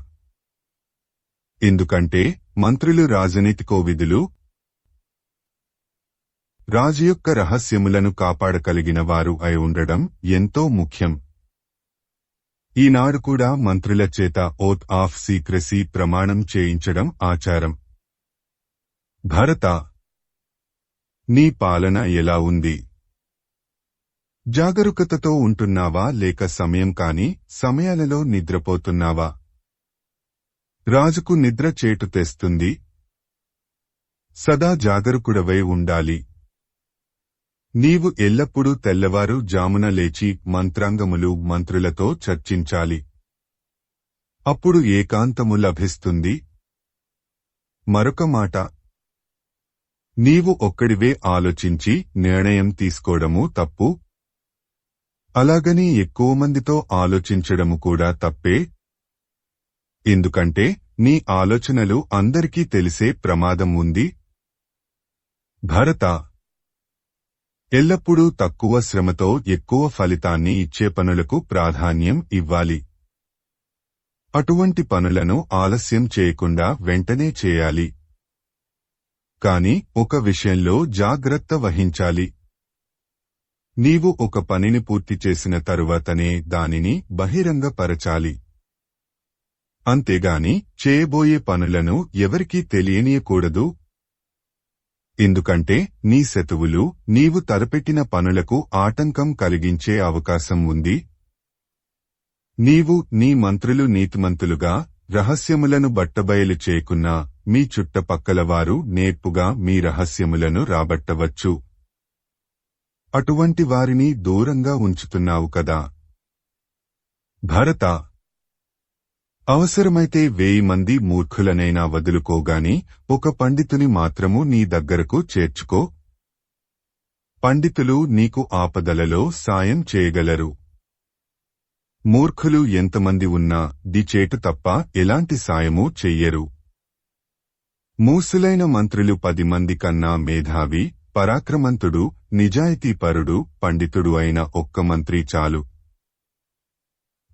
ఎందుకంటే మంత్రులు రాజనీతికోవిదులు, రాజు యొక్క రహస్యములను కాపాడగలిగిన వారు అయి ఉండడం ఎంతో ముఖ్యం. ఈనాడు కూడా మంత్రుల చేత ఓత్ ఆఫ్ సీక్రసీ ప్రమాణం చేయించడం ఆచారం. భరతా, నీ పాలన ఎలా ఉంది? జాగరూకతతో ఉంటున్నావా లేక సమయం కాని సమయాలలో నిద్రపోతున్నావా? రాజుకు నిద్ర చేటు తెస్తుంది. సదా జాగరూకుడవై ఉండాలి. నీవు ఎల్లప్పుడూ తెల్లవారు జామున లేచి మంత్రాంగములు మంత్రులతో చర్చించాలి. అప్పుడు ఏకాంతము లభిస్తుంది. మరొక మాట, నీవు ఒక్కడివే ఆలోచించి నిర్ణయం తీసుకోవడము తప్పు. అలాగని ఎక్కువ మందితో ఆలోచించడము కూడా తప్పే. ఎందుకంటే నీ ఆలోచనలు అందరికీ తెలిసే ప్రమాదం ఉంది. భరతా, ఎల్లప్పుడూ తక్కువ శ్రమతో ఎక్కువ ఫలితాన్ని ఇచ్చే పనులకు ప్రాధాన్యం ఇవ్వాలి. అటువంటి పనులను ఆలస్యం చేయకుండా వెంటనే చేయాలి. కాని ఒక విషయంలో జాగ్రత్త వహించాలి. నీవు ఒక పనిని పూర్తి చేసిన తరువాతనే దానిని బహిరంగపరచాలి. అంతేగాని చేయబోయే పనులను ఎవరికీ తెలియనీయకూడదు. ఎందుకంటే నీ శత్రువులు నీవు తలపెట్టిన పనులకు ఆటంకం కలిగించే అవకాశం ఉంది. నీవు నీ మంత్రులు నీతిమంతులుగా, రహస్యములను బట్టబయలు చేయకున్నా మీ చుట్టపక్కలవారు నేర్పుగా మీ రహస్యములను రాబట్టవచ్చు. అటువంటి వారిని దూరంగా ఉంచుతున్నావు కదా. భరత, అవసరమైతే 1000 మంది మూర్ఖులనైనా వదులుకోగాని ఒక పండితుని మాత్రము నీ దగ్గరకు చేర్చుకో. పండితులు నీకు ఆపదలలో సాయం చేయగలరు. మూర్ఖులు ఎంతమంది ఉన్నా దిచేటు తప్ప ఎలాంటి సాయమూ చెయ్యరు. మూసులైన మంత్రులు 10 మంది కన్నా మేధావి, పరాక్రమంతుడు, నిజాయితీపరుడు, పండితుడు అయిన ఒక్క మంత్రి చాలు.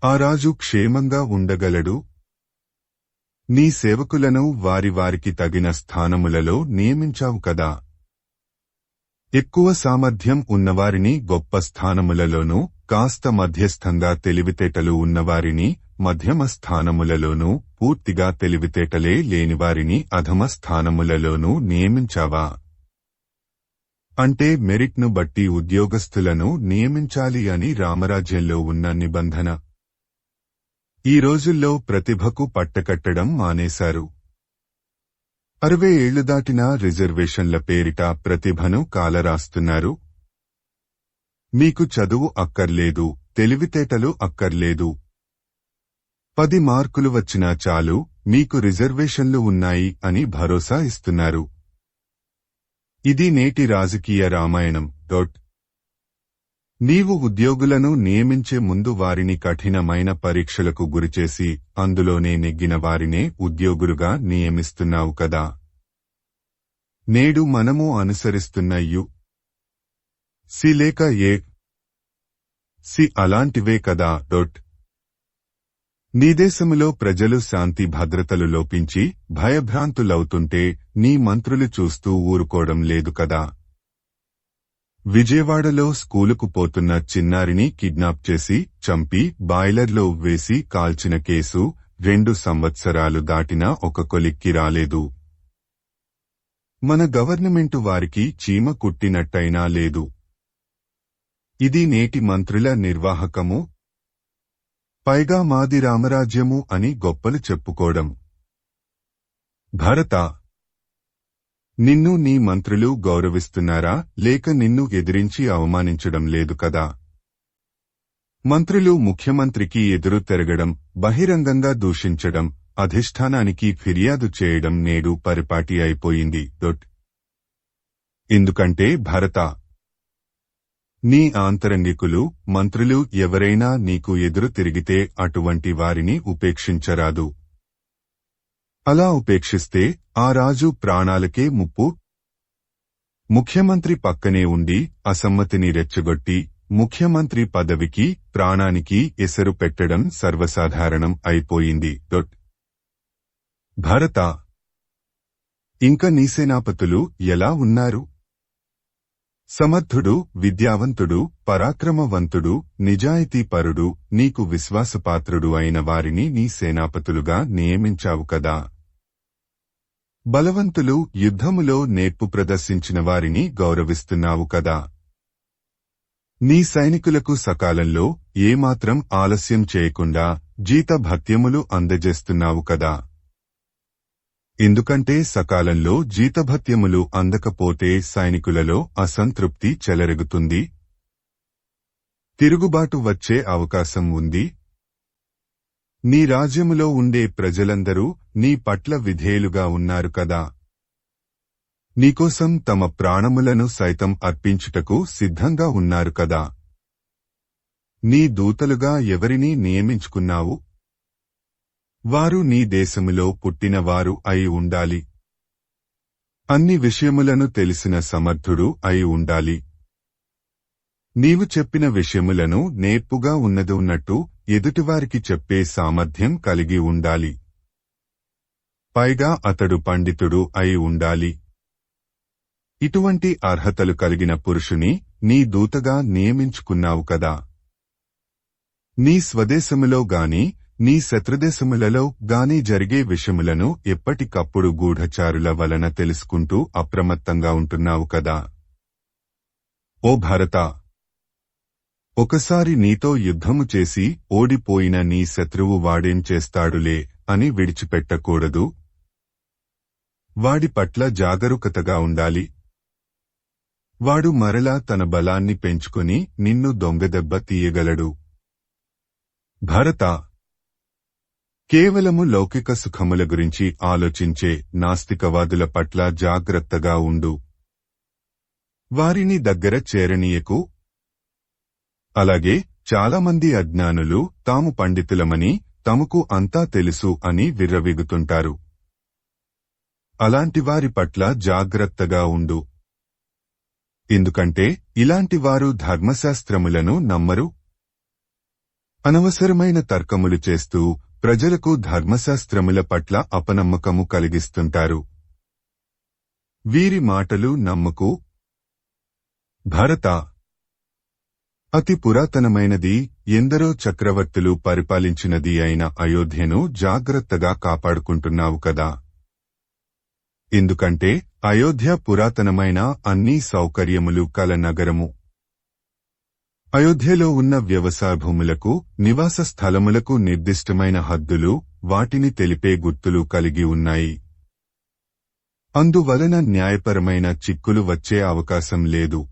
ఆ రాజు క్షేమంగా ఉండగలడు. నీ సేవకులను వారికి తగిన స్థానములలో నియమించావు కదా. ఎక్కువ సామర్థ్యం ఉన్నవారిని గొప్ప స్థానములలోనూ, కాస్త మధ్యస్థంగా తెలివితేటలు ఉన్నవారిని మధ్యమ స్థానములలోనూ, పూర్తిగా తెలివితేటలే లేనివారిని అధమ స్థానములలోనూ నియమించావా? అంటే మెరిట్ను బట్టి ఉద్యోగస్తులను నియమించాలి అని రామరాజ్యంలో ఉన్న నిబంధన. ఈ రోజుల్లో ప్రతిభకు పట్టకట్టడం మానేశారు. 60 ఏళ్లు దాటినా రిజర్వేషన్ల పేరిట ప్రతిభను కాలరాస్తున్నారు. మీకు చదువు అక్కర్లేదు, తెలివితేటలు అక్కర్లేదు. 10 మార్కులు వచ్చినా చాలు, మీకు రిజర్వేషన్లు ఉన్నాయి అని భరోసా ఇస్తున్నారు. ఇది నేటి రాజకీయ రామాయణం. నీవు ఉద్యోగులను నియమించే ముందు వారిని కఠినమైన పరీక్షలకు గురిచేసి అందులోనే నెగ్గిన వారినే ఉద్యోగులుగా నియమిస్తున్నావు కదా. నేడు మనము అనుసరిస్తున్న సి లేక సి అలాంటివే కదా. నీ దేశములో ప్రజలు శాంతి భద్రతలు లోపించి భయభ్రాంతులవుతుంటే నీ మంత్రులు చూస్తూ ఊరుకోవడం లేదు కదా. విజయవాడలో స్కూలుకు పోతున్న చిన్నారిని కిడ్నాప్ చేసి చంపి బాయిలర్లో వేసి కాల్చిన కేసు 2 సంవత్సరాలు దాటినా ఒక కొలిక్కి రాలేదు. మన గవర్నమెంటు వారికి చీమ కుట్టినట్టయినా లేదు. ఇది నేటి మంత్రుల నిర్వాహకము. పైగా మాది రామరాజ్యము అని గొప్పలు చెప్పుకోవడం. భరత, నిన్ను నీ మంత్రులు గౌరవిస్తున్నారా లేక నిన్ను ఎదిరించి అవమానించడం లేదు కదా. మంత్రులు ముఖ్యమంత్రికి ఎదురు తిరగడం, బహిరంగంగా దూషించడం, అధిష్టానానికి ఫిర్యాదు చేయడం నేడు పరిపాటి అయిపోయింది. ఎందుకంటే భరత, నీ ఆంతరంగికులు మంత్రులు ఎవరైనా నీకు ఎదురు తిరిగితే అటువంటి వారిని ఉపేక్షించరాదు. అలా ఉపేక్షిస్తే ఆ రాజు ప్రాణాలకే ముప్పు. ముఖ్యమంత్రి పక్కనే ఉండి అసమ్మతిని రెచ్చగొట్టి ముఖ్యమంత్రి పదవికి ప్రాణానికి ఎసరు పెట్టడం సర్వసాధారణం అయిపోయింది. భరత, ఇంక నీ సేనాపతులు ఎలా ఉన్నారు? సమర్థుడు, విద్యావంతుడు, పరాక్రమవంతుడు, నిజాయితీపరుడు, నీకు విశ్వాసపాత్రుడు అయిన వారిని నీ సేనాపతులుగా నియమించావు కదా. బలవంతులు, యుద్ధములో నేర్పు ప్రదర్శించిన వారిని గౌరవిస్తున్నావు కదా. నీ సైనికులకు సకాలంలో ఏమాత్రం ఆలస్యం చేయకుండా జీతభత్యములు అందజేస్తున్నావు కదా. ఎందుకంటే సకాలంలో జీతభత్యములు అందకపోతే సైనికులలో అసంతృప్తి చెలరెగుతుంది. తిరుగుబాటు వచ్చే అవకాశం ఉంది. నీ రాజ్యములో ఉండే ప్రజలందరూ నీ పట్ల విధేయులుగా ఉన్నారు కదా. నీకోసం తమ ప్రాణములను సైతం అర్పించుటకు సిద్ధంగా ఉన్నారు కదా. నీ దూతలుగా ఎవరిని నియమించుకున్నావు? వారు నీ దేశములో పుట్టినవారు అయి ఉండాలి. అన్ని విషయములను తెలిసిన సమర్థుడు అయి ఉండాలి. నీవు చెప్పిన విషయములను నేర్పుగా ఉన్నట్టు ఎదుటివారికి చెప్పే సామర్థ్యం కలిగి ఉండాలి. పైగా అతడు పండితుడు అయి ఉండాలి. ఇటువంటి అర్హతలు కలిగిన పురుషుని నీ దూతగా నియమించుకున్నావు కదా. నీ స్వదేశములో గాని నీ శత్రుదేశములలో గాని జరిగే విషయములను ఎప్పటికప్పుడు గూఢచారుల వలన తెలుసుకుంటూ అప్రమత్తంగా ఉంటున్నావు కదా. ఓ భరత, ఒకసారి నీతో యుద్ధము చేసి ఓడిపోయిన నీ శత్రువు వాడేం చేస్తాడులే అని విడిచిపెట్టకూడదు. వాడి పట్ల జాగరూకతగా ఉండాలి. వాడు మరలా తన బలాన్ని పెంచుకుని నిన్ను దొంగదెబ్బ తీయగలడు. భరత, కేవలము లౌకిక సుఖముల గురించి ఆలోచించే నాస్తికవాదుల పట్ల జాగ్రత్తగా ఉండు. వారిని దగ్గర చేరనీయకు. అలాగే చాలామంది అజ్ఞానులు తాము పండితులమని, తమకు అంతా తెలుసు అని విర్రవీగుతుంటారు. అలాంటి వారి పట్ల జాగ్రత్తగా ఉండు. ఎందుకంటే ఇలాంటివారు ధర్మశాస్త్రములను నమ్మరు. అనవసరమైన తర్కములు చేస్తూ ప్రజలకు ధర్మశాస్త్రముల పట్ల అపనమ్మకము కలిగిస్తుంటారు. వీరి మాటలు నమ్మకు. భరత, అతి పురాతనమైనది, ఎందరో చక్రవర్తులు పరిపాలించినది అయిన అయోధ్యను జాగ్రత్తగా కాపాడుకుంటున్నావు కదా. ఎందుకంటే అయోధ్య పురాతనమైన అన్ని సౌకర్యములు కల నగరము. అయోధ్యలో ఉన్న వ్యవసాయ భూములకు, నివాస స్థలములకు నిర్దిష్టమైన హద్దులు, వాటిని తెలిపే గుర్తులు కలిగి ఉన్నాయి. అందువలన న్యాయపరమైన చిక్కులు వచ్చే అవకాశం లేదు.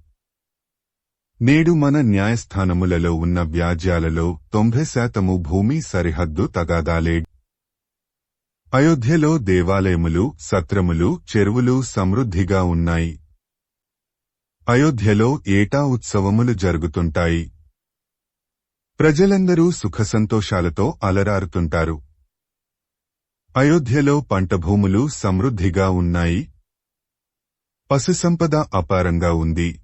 నేడు మన న్యాయస్థానములలో ఉన్న వ్యాజ్యాలలో 90% భూమి సరిహద్దు తగాదాలే. అయోధ్యలో దేవాలయములు, సత్రములు, చెరువులు సమృద్ధిగా ఉన్నాయి. అయోధ్యలో ఏటా ఉత్సవములు జరుగుతుంటాయి. ప్రజలందరూ సుఖసంతోషాలతో అలరారుతుంటారు. అయోధ్యలో పంటభూములు సమృద్ధిగా ఉన్నాయి. పశుసంపద అపారంగా ఉంది.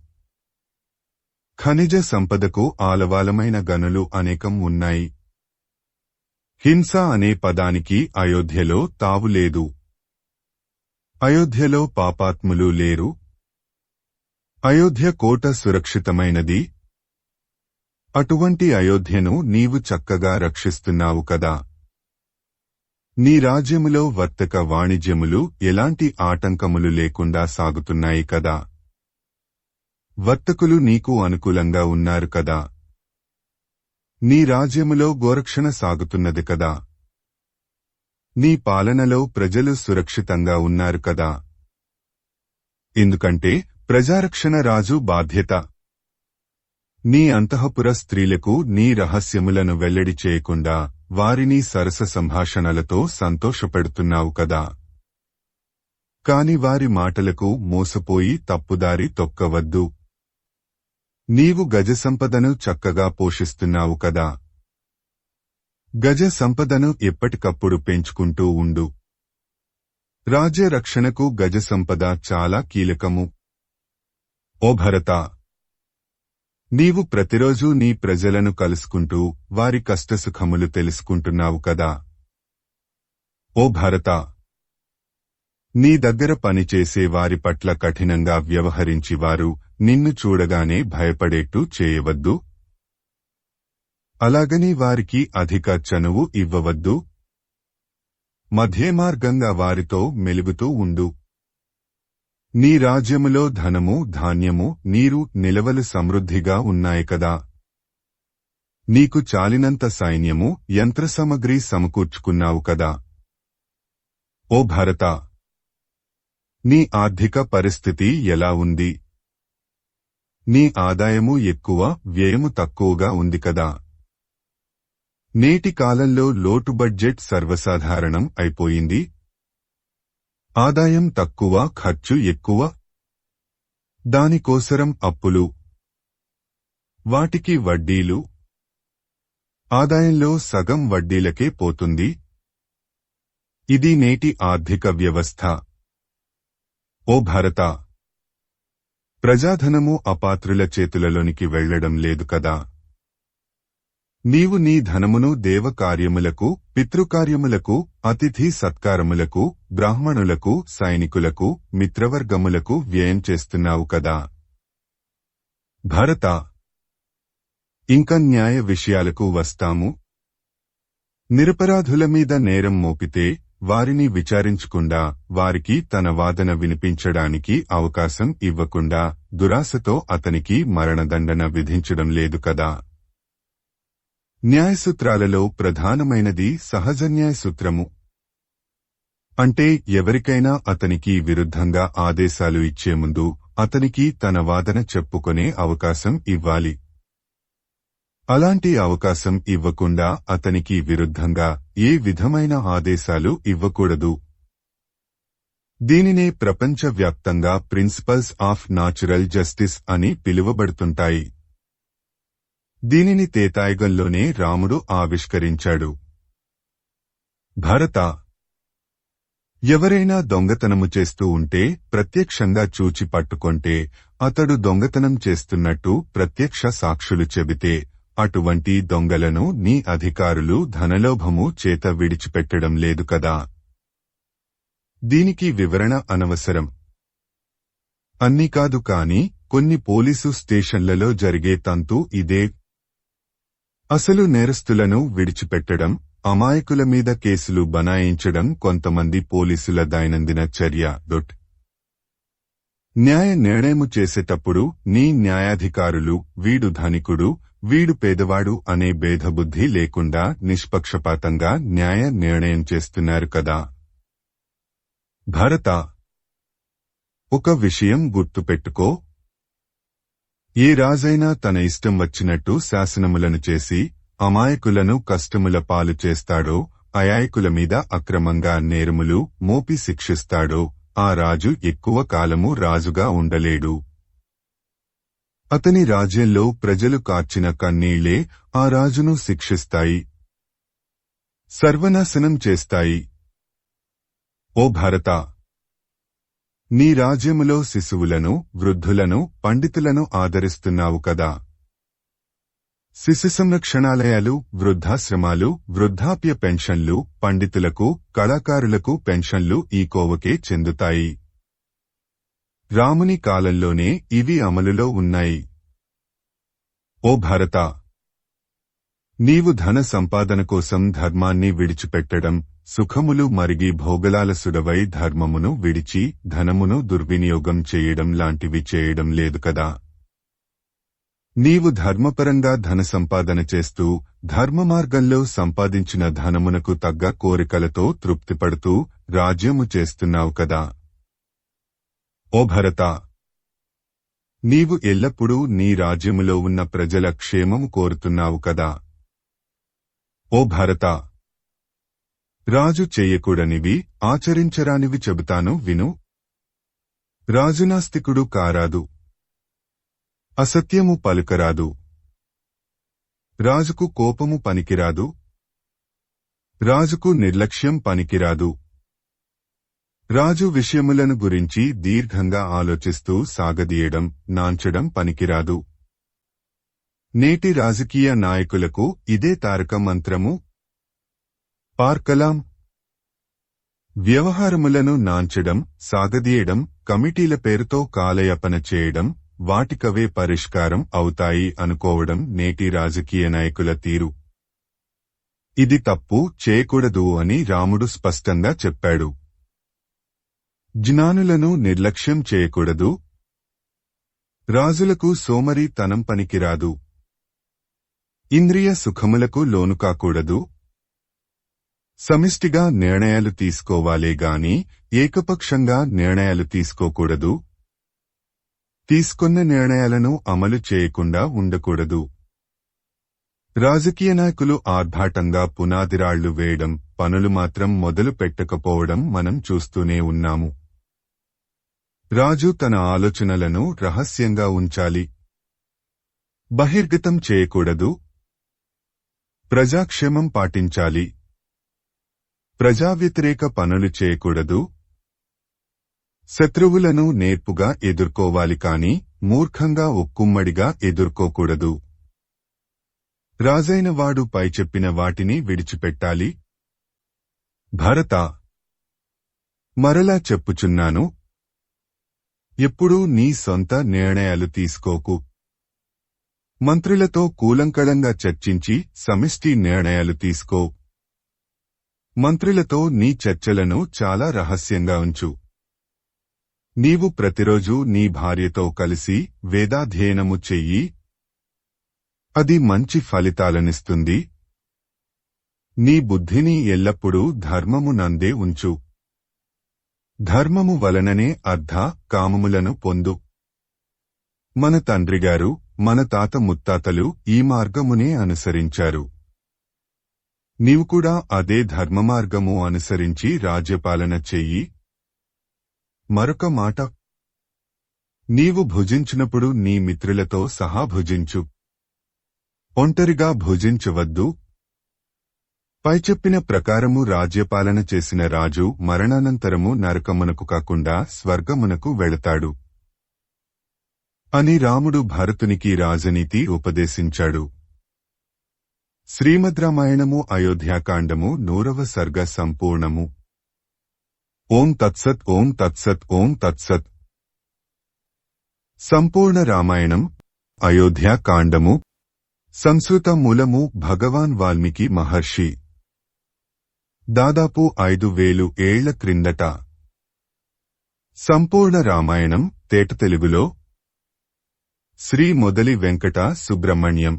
ఖనిజ సంపదకు ఆలవాలమైన గనులు అనేకం ఉన్నాయి. హింస అనే పదానికి అయోధ్యలో తావులేదు. అయోధ్యలో పాపాత్ములు లేరు. అయోధ్య కోట సురక్షితమైనది. అటువంటి అయోధ్యను నీవు చక్కగా రక్షిస్తున్నావు కదా. నీ రాజ్యములో వర్తక వాణిజ్యములు ఎలాంటి ఆటంకములు లేకుండా సాగుతున్నాయి కదా. వర్తకులు నీకు అనుకూలంగా ఉన్నారు కదా. నీ రాజ్యములో గోరక్షణ సాగుతున్నది కదా. నీ పాలనలో ప్రజలు సురక్షితంగా ఉన్నారు కదా. ఎందుకంటే ప్రజారక్షణ రాజు బాధ్యత. నీ అంతఃపుర స్త్రీలకు నీ రహస్యములను వెల్లడి చేయకుండా వారిని సరస సంభాషణలతో సంతోషపెడుతున్నావు కదా. కాని వారి మాటలకు మోసపోయి తప్పుదారి తొక్కవద్దు. నీవు గజ సంపదను చక్కగా పోషిస్తున్నావు కదా. గజ సంపదను ఎప్పటికప్పుడు పెంచుకుంటూ ఉండు. రాజ్య రక్షణకు గజ సంపద చాలా కీలకము. ఓ భరత, నీవు ప్రతిరోజూ నీ ప్రజలను కలుసుకుంటూ వారి కష్టసుఖములు తెలుసుకుంటున్నావు కదా. ఓ భరత, నీ దగ్గర పనిచేసే వారి పట్ల కఠినంగా వ్యవహరించి వారు నిన్ను చూడగానే భయపడేట్టు చేయవద్దు. అలాగని వారికి అధిక చనువు ఇవ్వవద్దు. మధ్యమార్గంగా వారితో మెలుగుతూ ఉండు. నీ రాజ్యములో ధనము, ధాన్యము, నీరు, నిలవలు సమృద్ధిగా ఉన్నాయి కదా. నీకు చాలినంత సైన్యము, యంత్రసామగ్రి సమకూర్చుకున్నావు కదా. ఓ భరత, నీ ఆర్థిక పరిస్థితి ఎలా ఉంది? నీ ఆదాయము ఎక్కువ, వ్యయము తక్కువగా ఉంది కదా. నేటి కాలంలో లోటు బడ్జెట్ సర్వసాధారణం అయిపోయింది. ఆదాయం తక్కువ, ఖర్చు ఎక్కువ. దానికోసరం అప్పులు, వాటికి వడ్డీలు. ఆదాయంలో సగం వడ్డీలకే పోతుంది. ఇది నేటి ఆర్థిక వ్యవస్థ. ఓ భరత, ప్రజాధనము అపాత్రుల చేతులలోనికి వెళ్లడం లేదు కదా. నీవు నీ ధనమును దేవకార్యములకు, పితృకార్యములకు, అతిథి సత్కారములకు, బ్రాహ్మణులకు, సైనికులకు, మిత్రవర్గములకు వ్యయం చేస్తున్నావు కదా. భరత, ఇంక న్యాయ విషయాలకు వస్తాము. నిరపరాధుల మీద నేరం మోపితే వారిని విచారించకుండా, వారికి తన వాదన వినిపించడానికి అవకాశం ఇవ్వకుండా, దురాశతో అతనికి మరణదండన విధించడం లేదు కదా. న్యాయసూత్రాలలో ప్రధానమైనది సహజ న్యాయసూత్రము. అంటే ఎవరికైనా అతనికి విరుద్ధంగా ఆదేశాలు ఇచ్చే ముందు అతనికి తన వాదన చెప్పుకునే అవకాశం ఇవ్వాలి. అలాంటి అవకాశం ఇవ్వకుండా అతనికి విరుద్ధంగా ఏ విధమైన ఆదేశాలు ఇవ్వకూడదు. దీనినే ప్రపంచవ్యాప్తంగా ప్రిన్సిపల్స్ ఆఫ్ న్యాచురల్ జస్టిస్ అని పిలువబడుతుంటాయి. దీనిని త్రేతాయుగంలోనే రాముడు ఆవిష్కరించాడు. భరత, ఎవరైనా దొంగతనము చేస్తూ ఉంటే ప్రత్యక్షంగా చూచి పట్టుకొంటే అతడు దొంగతనం చేస్తున్నట్టు ప్రత్యక్ష సాక్షులు చెబితే అటువంటి దొంగలను నీ అధికారులు ధనలోభము చేత విడిచిపెట్టడం లేదు కదా. దీనికి వివరణ అనవసరం. అన్నీ కాదు కాని కొన్ని పోలీసు స్టేషన్లలో జరిగే తంతు ఇదే. అసలు నేరస్తులను విడిచిపెట్టడం, అమాయకుల మీద కేసులు బనాయించడం కొంతమంది పోలీసుల దైనందిన చర్య. న్యాయ నిర్ణయము చేసేటప్పుడు నీ న్యాయాధికారులు వీడు ధనికుడు, వీడు పేదవాడు అనే భేదబుద్ధి లేకుండా నిష్పక్షపాతంగా న్యాయ నిర్ణయం చేస్తున్నారు కదా. భరత, ఒక విషయం గుర్తుపెట్టుకో. ఏ రాజైనా తన ఇష్టం వచ్చినట్టు శాసనములను చేసి అమాయకులను కష్టముల పాలు చేస్తాడో, అయాయకుల మీద అక్రమంగా నేరములు మోపి శిక్షిస్తాడో ఆ రాజు ఎక్కువ కాలము రాజుగా ఉండలేడు. అతని రాజ్యంలో ప్రజలు కార్చిన కన్నీళ్లే ఆ రాజును శిక్షిస్తాయి, సర్వనాశనం చేస్తాయి. ఓ భరత, నీ రాజ్యములో శిశువులను, వృద్ధులను, పండితులను ఆదరిస్తున్నావు కదా. శిశు సంరక్షణాలయాలు, వృద్ధాశ్రమాలు, వృద్ధాప్య పెన్షన్లు, పండితులకు, కళాకారులకు పెన్షన్లు ఈ కోవకే చెందుతాయి. రాముని కాలంలోనే ఇవి అమలులో ఉన్నాయి. ఓ భరత, నీవు ధన సంపాదన కోసం ధర్మాన్ని విడిచిపెట్టడం, సుఖములు మరిగి భోగలాలసుడవై ధర్మమును విడిచి ధనమును దుర్వినియోగం చేయడం లాంటివి చేయడం లేదు కదా. నీవు ధర్మపరంగా ధన సంపాదన చేస్తూ ధర్మ మార్గంలో సంపాదించిన ధనమునకు తగ్గ కోరికలతో తృప్తిపడుతూ రాజ్యము చేస్తున్నావు కదా. ఓ భరత, నీవు ఎల్లప్పుడూ నీ రాజ్యములో ఉన్న ప్రజల క్షేమము కోరుతున్నావు కదా. ఓ భరత, రాజు చేయకూడనివి, ఆచరించరానివి చెబుతాను విను. రాజు నాస్తికుడు కారాదు, అసత్యము పలుకరాదు, రాజుకు కోపము పనికిరాదు, రాజుకు నిర్లక్ష్యం పనికిరాదు. రాజు విషయములను గురించి దీర్ఘంగా ఆలోచిస్తూ సాగదీయడం, నాంచడం పనికిరాదు. నేటి రాజకీయ నాయకులకు ఇదే తారక మంత్రము. పార్కలాం. వ్యవహారములను నాంచడం, సాగదీయడం, కమిటీల పేరుతో కాలయాపన చేయడం, వాటికవే పరిష్కారం అవుతాయి అనుకోవడం నేటి రాజకీయ నాయకుల తీరు. ఇది తప్పు, చేయకూడదు అని రాముడు స్పష్టంగా చెప్పాడు. జ్ఞానులను నిర్లక్ష్యం చేయకూడదు. రాజులకు సోమరితనం పనికిరాదు. ఇంద్రియ సుఖములకు లోనుకాకూడదు. సమిష్టిగా నిర్ణయాలు తీసుకోవాలే గాని ఏకపక్షంగా నిర్ణయాలు తీసుకోకూడదు. తీసుకున్న నిర్ణయాలను అమలు చేయకుండా ఉండకూడదు. రాజకీయ నాయకులు ఆర్భాటంగా పునాదిరాళ్లు వేయడం, పనులు మాత్రం మొదలు పెట్టకపోవడం మనం చూస్తూనే ఉన్నాము. రాజు తన ఆలోచనలను రహస్యంగా ఉంచాలి, బహిర్గతం చేయకూడదు. ప్రజాక్షేమం పాటించాలి. ప్రజావ్యతిరేక పనులు చేయకూడదు. శత్రువులను నేర్పుగా ఎదుర్కోవాలి కాని మూర్ఖంగా ఒక్కుమ్మడిగా ఎదుర్కోకూడదు. రాజైన వాడు పై చెప్పిన వాటిని విడిచిపెట్టాలి. భరత, మరలా చెప్పుచున్నాను, ఎప్పుడూ నీ సొంత నిర్ణయాలు తీసుకోకు. మంత్రులతో కూలంకళంగా చర్చించి సమిష్టి నిర్ణయాలు తీసుకో. మంత్రులతో నీ చర్చలను చాలా రహస్యంగా ఉంచు. నీవు ప్రతిరోజు నీ భార్యతో కలిసి వేదాధ్యయనము చెయ్యి. అది మంచి ఫలితాలనిస్తుంది. నీ బుద్ధిని ఎల్లప్పుడూ ధర్మము నందే ఉంచు. ధర్మము వలననే అర్థ కామములను పొందు. మన తండ్రిగారు, మన తాత ముత్తాతలు ఈ మార్గమునే అనుసరించారు. నీవు కూడా అదే ధర్మమార్గము అనుసరించి రాజ్యపాలన చెయ్యి. మరొక మాట, నీవు భుజించినప్పుడు నీ మిత్రులతో సహా భుజించు. ఒంటరిగా భుజించవద్దు. పైచెప్పిన ప్రకారము రాజ్యపాలన చేసిన రాజు మరణానంతరము నరకమునకు కాకుండా స్వర్గమునకు వెళతాడు అని రాముడు భరతునికి రాజనీతి ఉపదేశించాడు. శ్రీమద్ రామాయణము అయోధ్యాకాండము 100వ సర్గ సంపూర్ణము. ఓం తత్సత్ ఓం తత్సత్ ఓం తత్సత్. సంపూర్ణ రామాయణం అయోధ్యాకాండము. సంస్కృత మూలము భగవాన్ వాల్మీకి మహర్షి. దాదాపు 5000 ఏళ్ల క్రిందట. సంపూర్ణ రామాయణం తేట తెలుగులో Shri Modali Venkata Subrahmanyam.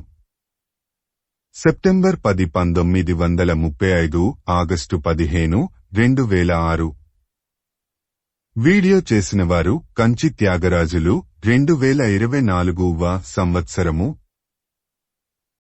September 10, 1935, August 15, 2006. Video చేసినవారు కంచి త్యాగరాజులు. 2024వ సంవత్సరము